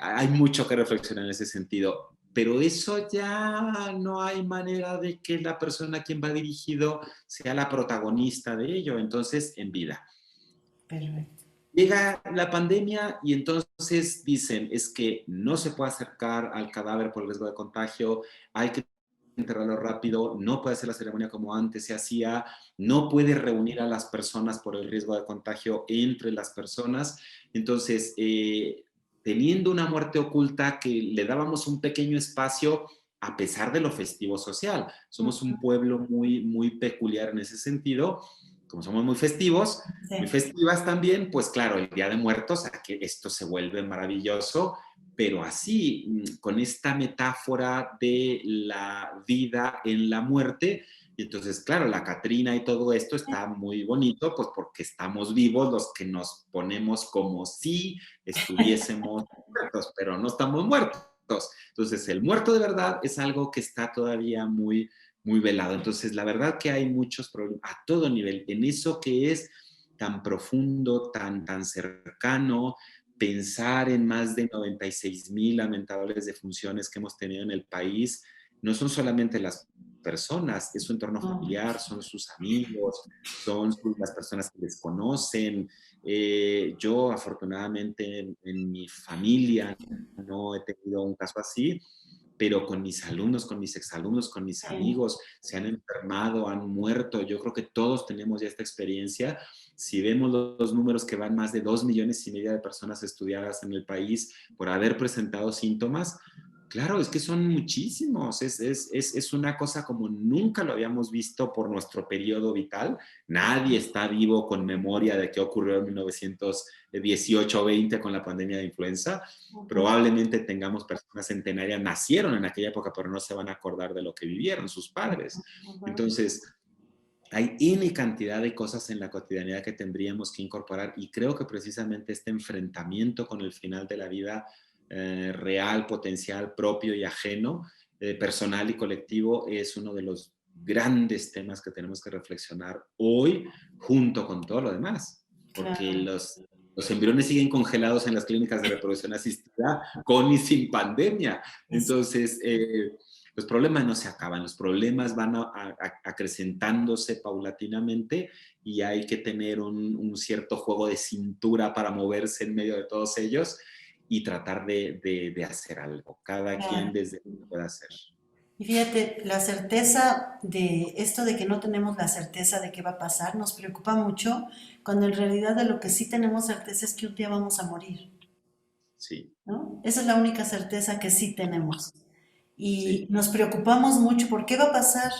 B: hay mucho que reflexionar en ese sentido. Pero eso ya no hay manera de que la persona a quien va dirigido sea la protagonista de ello. Entonces, en vida.
A: perfecto.
B: Llega la pandemia y entonces dicen, es que no se puede acercar al cadáver por el riesgo de contagio, hay que enterrarlo rápido, no puede hacer la ceremonia como antes se hacía, no puede reunir a las personas por el riesgo de contagio entre las personas. Entonces, teniendo una muerte oculta que le dábamos un pequeño espacio a pesar de lo festivo social. Somos un pueblo muy, muy peculiar en ese sentido. Como somos muy
A: Sí.
B: festivas también, pues claro, el Día de Muertos, que esto se vuelve maravilloso, pero así, con esta metáfora de la vida en la muerte. Y entonces, claro, la Catrina y todo esto está muy bonito, pues porque estamos vivos los que nos ponemos como si estuviésemos muertos, pero no estamos muertos. Entonces, el muerto de verdad es algo que está todavía muy, muy velado. Entonces, la verdad que hay muchos problemas a todo nivel, en eso que es tan profundo, tan cercano, pensar en más de 96,000 lamentables defunciones que hemos tenido en el país, no son solamente las personas, es su entorno
A: No,
B: familiar, son sus amigos, son las personas que les conocen. Yo afortunadamente en mi familia no he tenido un caso así, pero con mis alumnos, con mis exalumnos, con mis
A: sí.
B: amigos, se han enfermado, han muerto. Yo creo que todos tenemos ya esta experiencia. Si vemos los números que van más de 2,5 millones de personas estudiadas en el país por haber presentado síntomas, claro, es que son muchísimos. Es una cosa como nunca lo habíamos visto por nuestro periodo vital. Nadie está vivo con memoria de qué ocurrió en 1918 o 20 con la pandemia de influenza. Probablemente tengamos personas centenarias, nacieron en aquella época, pero no se van a acordar de lo que vivieron sus padres. Entonces, hay N cantidad de cosas en la cotidianidad que tendríamos que incorporar y creo que precisamente este enfrentamiento con el final de la vida real, potencial, propio y ajeno, personal y colectivo, es uno de los grandes temas que tenemos que reflexionar hoy junto con todo lo demás, porque
A: Claro.
B: los embriones siguen congelados en las clínicas de reproducción asistida con y sin pandemia.
A: Es,
B: Entonces, los problemas no se acaban, los problemas van acrecentándose paulatinamente y hay que tener un cierto juego de cintura para moverse en medio de todos ellos y tratar de hacer algo, cada quien
A: claro.
B: desde lo que pueda hacer.
A: Y fíjate, la certeza de esto de que no tenemos la certeza de qué va a pasar nos preocupa mucho, cuando en realidad de lo que sí tenemos certeza es que un día vamos a morir,
B: Sí,
A: ¿no? Esa es la única certeza que sí tenemos. Y
B: sí.
A: nos preocupamos mucho por qué va a pasar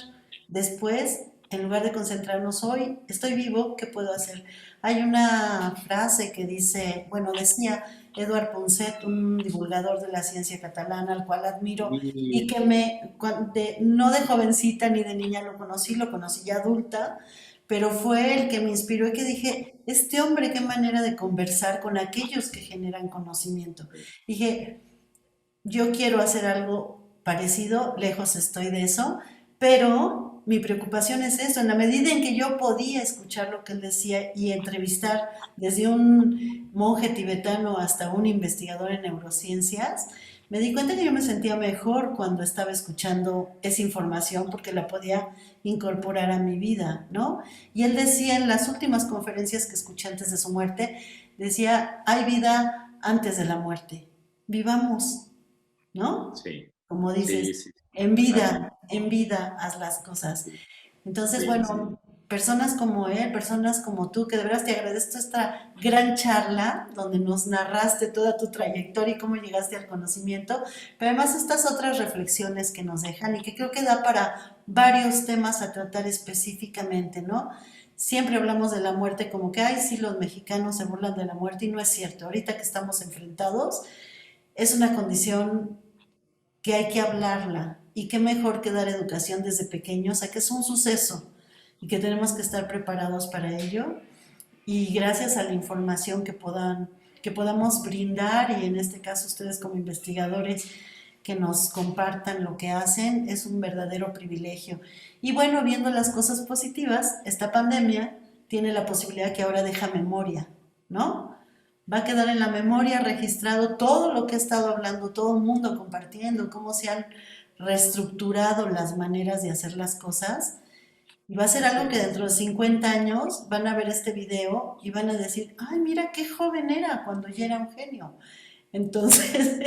A: después, en lugar de concentrarnos hoy, estoy vivo, ¿qué puedo hacer? Hay una frase que dice, bueno, decía Eduard Ponset, un divulgador de la ciencia catalana, al cual admiro, y
B: Y,
A: que no de jovencita ni de niña lo conocí ya adulta, pero fue el que me inspiró y que dije, este hombre, qué manera de conversar con aquellos que generan conocimiento. Dije, yo quiero hacer algo parecido, lejos estoy de eso, pero mi preocupación es eso, en la medida en que yo podía escuchar lo que él decía y entrevistar desde un monje tibetano hasta un investigador en neurociencias, me di cuenta que yo me sentía mejor cuando estaba escuchando esa información porque la podía incorporar a mi vida, ¿no? Y él decía en las últimas conferencias que escuché antes de su muerte, decía, hay vida antes de la muerte, vivamos, ¿no?
B: sí,
A: Como
B: sí,
A: dices,
B: sí, totalmente.
A: en vida haz las cosas.
B: Sí,
A: Entonces,
B: sí, sí.
A: bueno, personas como él, personas como tú, que de veras te agradezco esta gran charla donde nos narraste toda tu trayectoria y cómo llegaste al conocimiento, pero además estas otras reflexiones que nos dejan y que creo que da para varios temas a tratar específicamente, ¿no? Siempre hablamos de la muerte como que, ay, sí, los mexicanos se burlan de la muerte y no es cierto. Ahorita que estamos enfrentados, es una condición que hay que hablarla y qué mejor que dar educación desde pequeños a que es un suceso y que tenemos que estar preparados para ello. y gracias a la información que podamos brindar y en este caso ustedes como investigadores que nos compartan lo que hacen es un verdadero privilegio. Y bueno, viendo las cosas positivas, esta pandemia tiene la posibilidad que ahora deja memoria, ¿no? Va a quedar en la memoria registrado todo lo que he estado hablando, todo el mundo compartiendo, cómo se han reestructurado las maneras de hacer las cosas. Y va a ser algo que dentro de 50 años van a ver este video y van a decir, ay, mira qué joven era cuando ya era un genio. Entonces,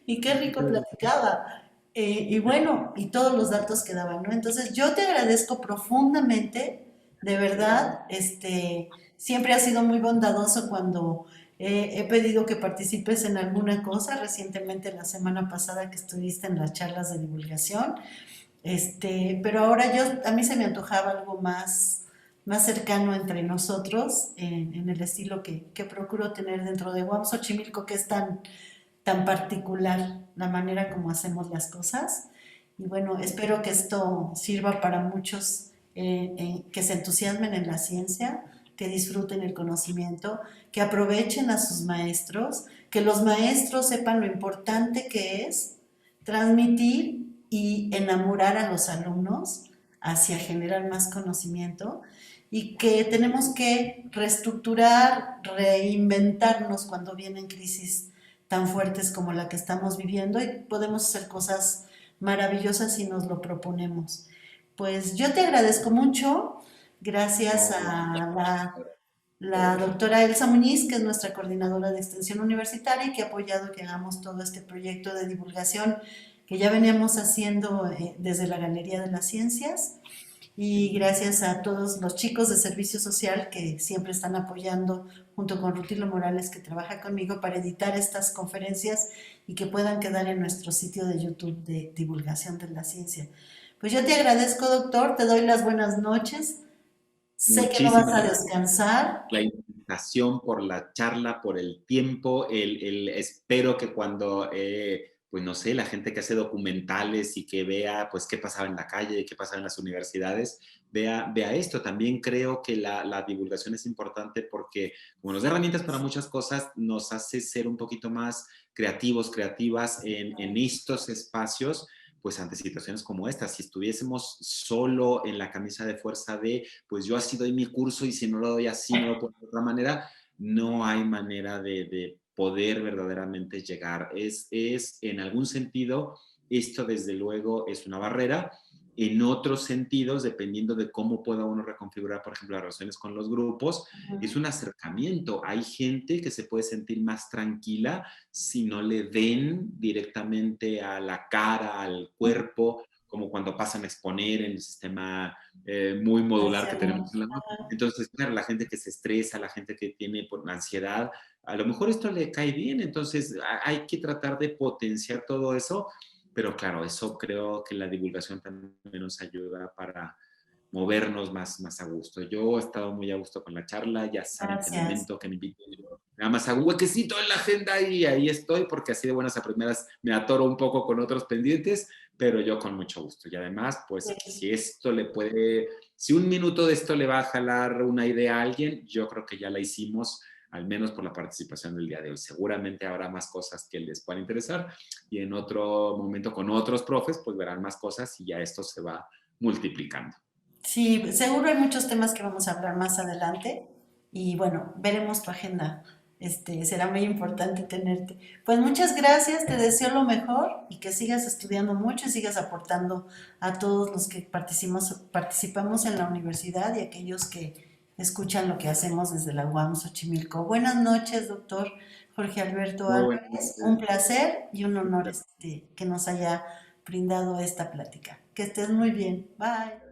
A: y qué rico platicaba. Y bueno, y todos los datos que daban, ¿no? Entonces, yo te agradezco profundamente, de verdad, siempre has sido muy bondadoso cuando he pedido que participes en alguna cosa, recientemente la semana pasada que estuviste en las charlas de divulgación, pero ahora a mí se me antojaba algo más cercano entre nosotros, en el estilo que procuro tener dentro de Guam Xochimilco, que es tan particular la manera como hacemos las cosas. Y bueno, espero que esto sirva para muchos que se entusiasmen en la ciencia, que disfruten el conocimiento, que aprovechen a sus maestros, que los maestros sepan lo importante que es transmitir y enamorar a los alumnos hacia generar más conocimiento y que tenemos que reestructurar, reinventarnos cuando vienen crisis tan fuertes como la que estamos viviendo y podemos hacer cosas maravillosas si nos lo proponemos. Pues yo te agradezco mucho, gracias
B: No,
A: a la doctora Elsa Muñiz, que es nuestra coordinadora de extensión universitaria y que ha apoyado que hagamos todo este proyecto de divulgación que ya veníamos haciendo desde la Galería de las Ciencias. Y gracias a todos los chicos de servicio social que siempre están apoyando, junto con Rutilo Morales, que trabaja conmigo para editar estas conferencias y que puedan quedar en nuestro sitio de YouTube de divulgación de la ciencia. Pues yo te agradezco, doctor, te doy las buenas noches. Sé que no vas
B: muchísimas
A: a
B: gracias
A: descansar.
B: por la invitación, por la charla, por el tiempo. Espero que cuando, pues no sé, la gente que hace documentales y que vea, pues, qué pasaba en la calle, qué pasaba en las universidades, vea esto. También creo que la divulgación es importante porque, como nos da herramientas para muchas cosas, nos hace ser un poquito más creativos, creativas en estos espacios, pues ante situaciones como esta. Si estuviésemos solo en la camisa de fuerza de, pues yo así doy mi curso y si no lo doy así, no lo puedo de otra manera, no hay manera de poder verdaderamente llegar. Es en algún sentido, esto desde luego es una barrera. En otros sentidos, dependiendo de cómo pueda uno reconfigurar, por ejemplo, las relaciones con los grupos, es un acercamiento. Hay gente que se puede sentir más tranquila si no le ven directamente a la cara, al cuerpo, como cuando pasan a exponer en el sistema muy modular que tenemos en la mano. Entonces, claro, la gente que se estresa, la gente que tiene por ansiedad, a lo mejor esto le cae bien, entonces hay que tratar de potenciar todo eso, pero claro, eso creo que la divulgación también nos ayuda para movernos más a gusto. Yo he estado muy a gusto con la charla, ya saben que en el
A: Gracias.
B: momento que me inviten, nada más hago un huequecito en la agenda y ahí estoy, porque así de buenas a primeras me atoro un poco con otros pendientes, pero yo con mucho gusto. Y además, pues si esto le puede, si un minuto de esto le va a jalar una idea a alguien, yo creo que ya la hicimos, al menos por la participación del día de hoy. Seguramente habrá más cosas que les puedan interesar y en otro momento con otros profes, pues verán más cosas y ya esto se va multiplicando.
A: Sí, seguro hay muchos temas que vamos a hablar más adelante y bueno, veremos tu agenda. Será muy importante tenerte. Pues muchas gracias, te deseo lo mejor y que sigas estudiando mucho y sigas aportando a todos los que participamos en la universidad y aquellos que escuchan lo que hacemos desde la UAM Xochimilco. Buenas noches, doctor Jorge Alberto
B: Muy buenas
A: Álvarez. Un
B: noches.
A: placer y un honor que nos haya brindado esta plática. Que estés muy bien. Bye.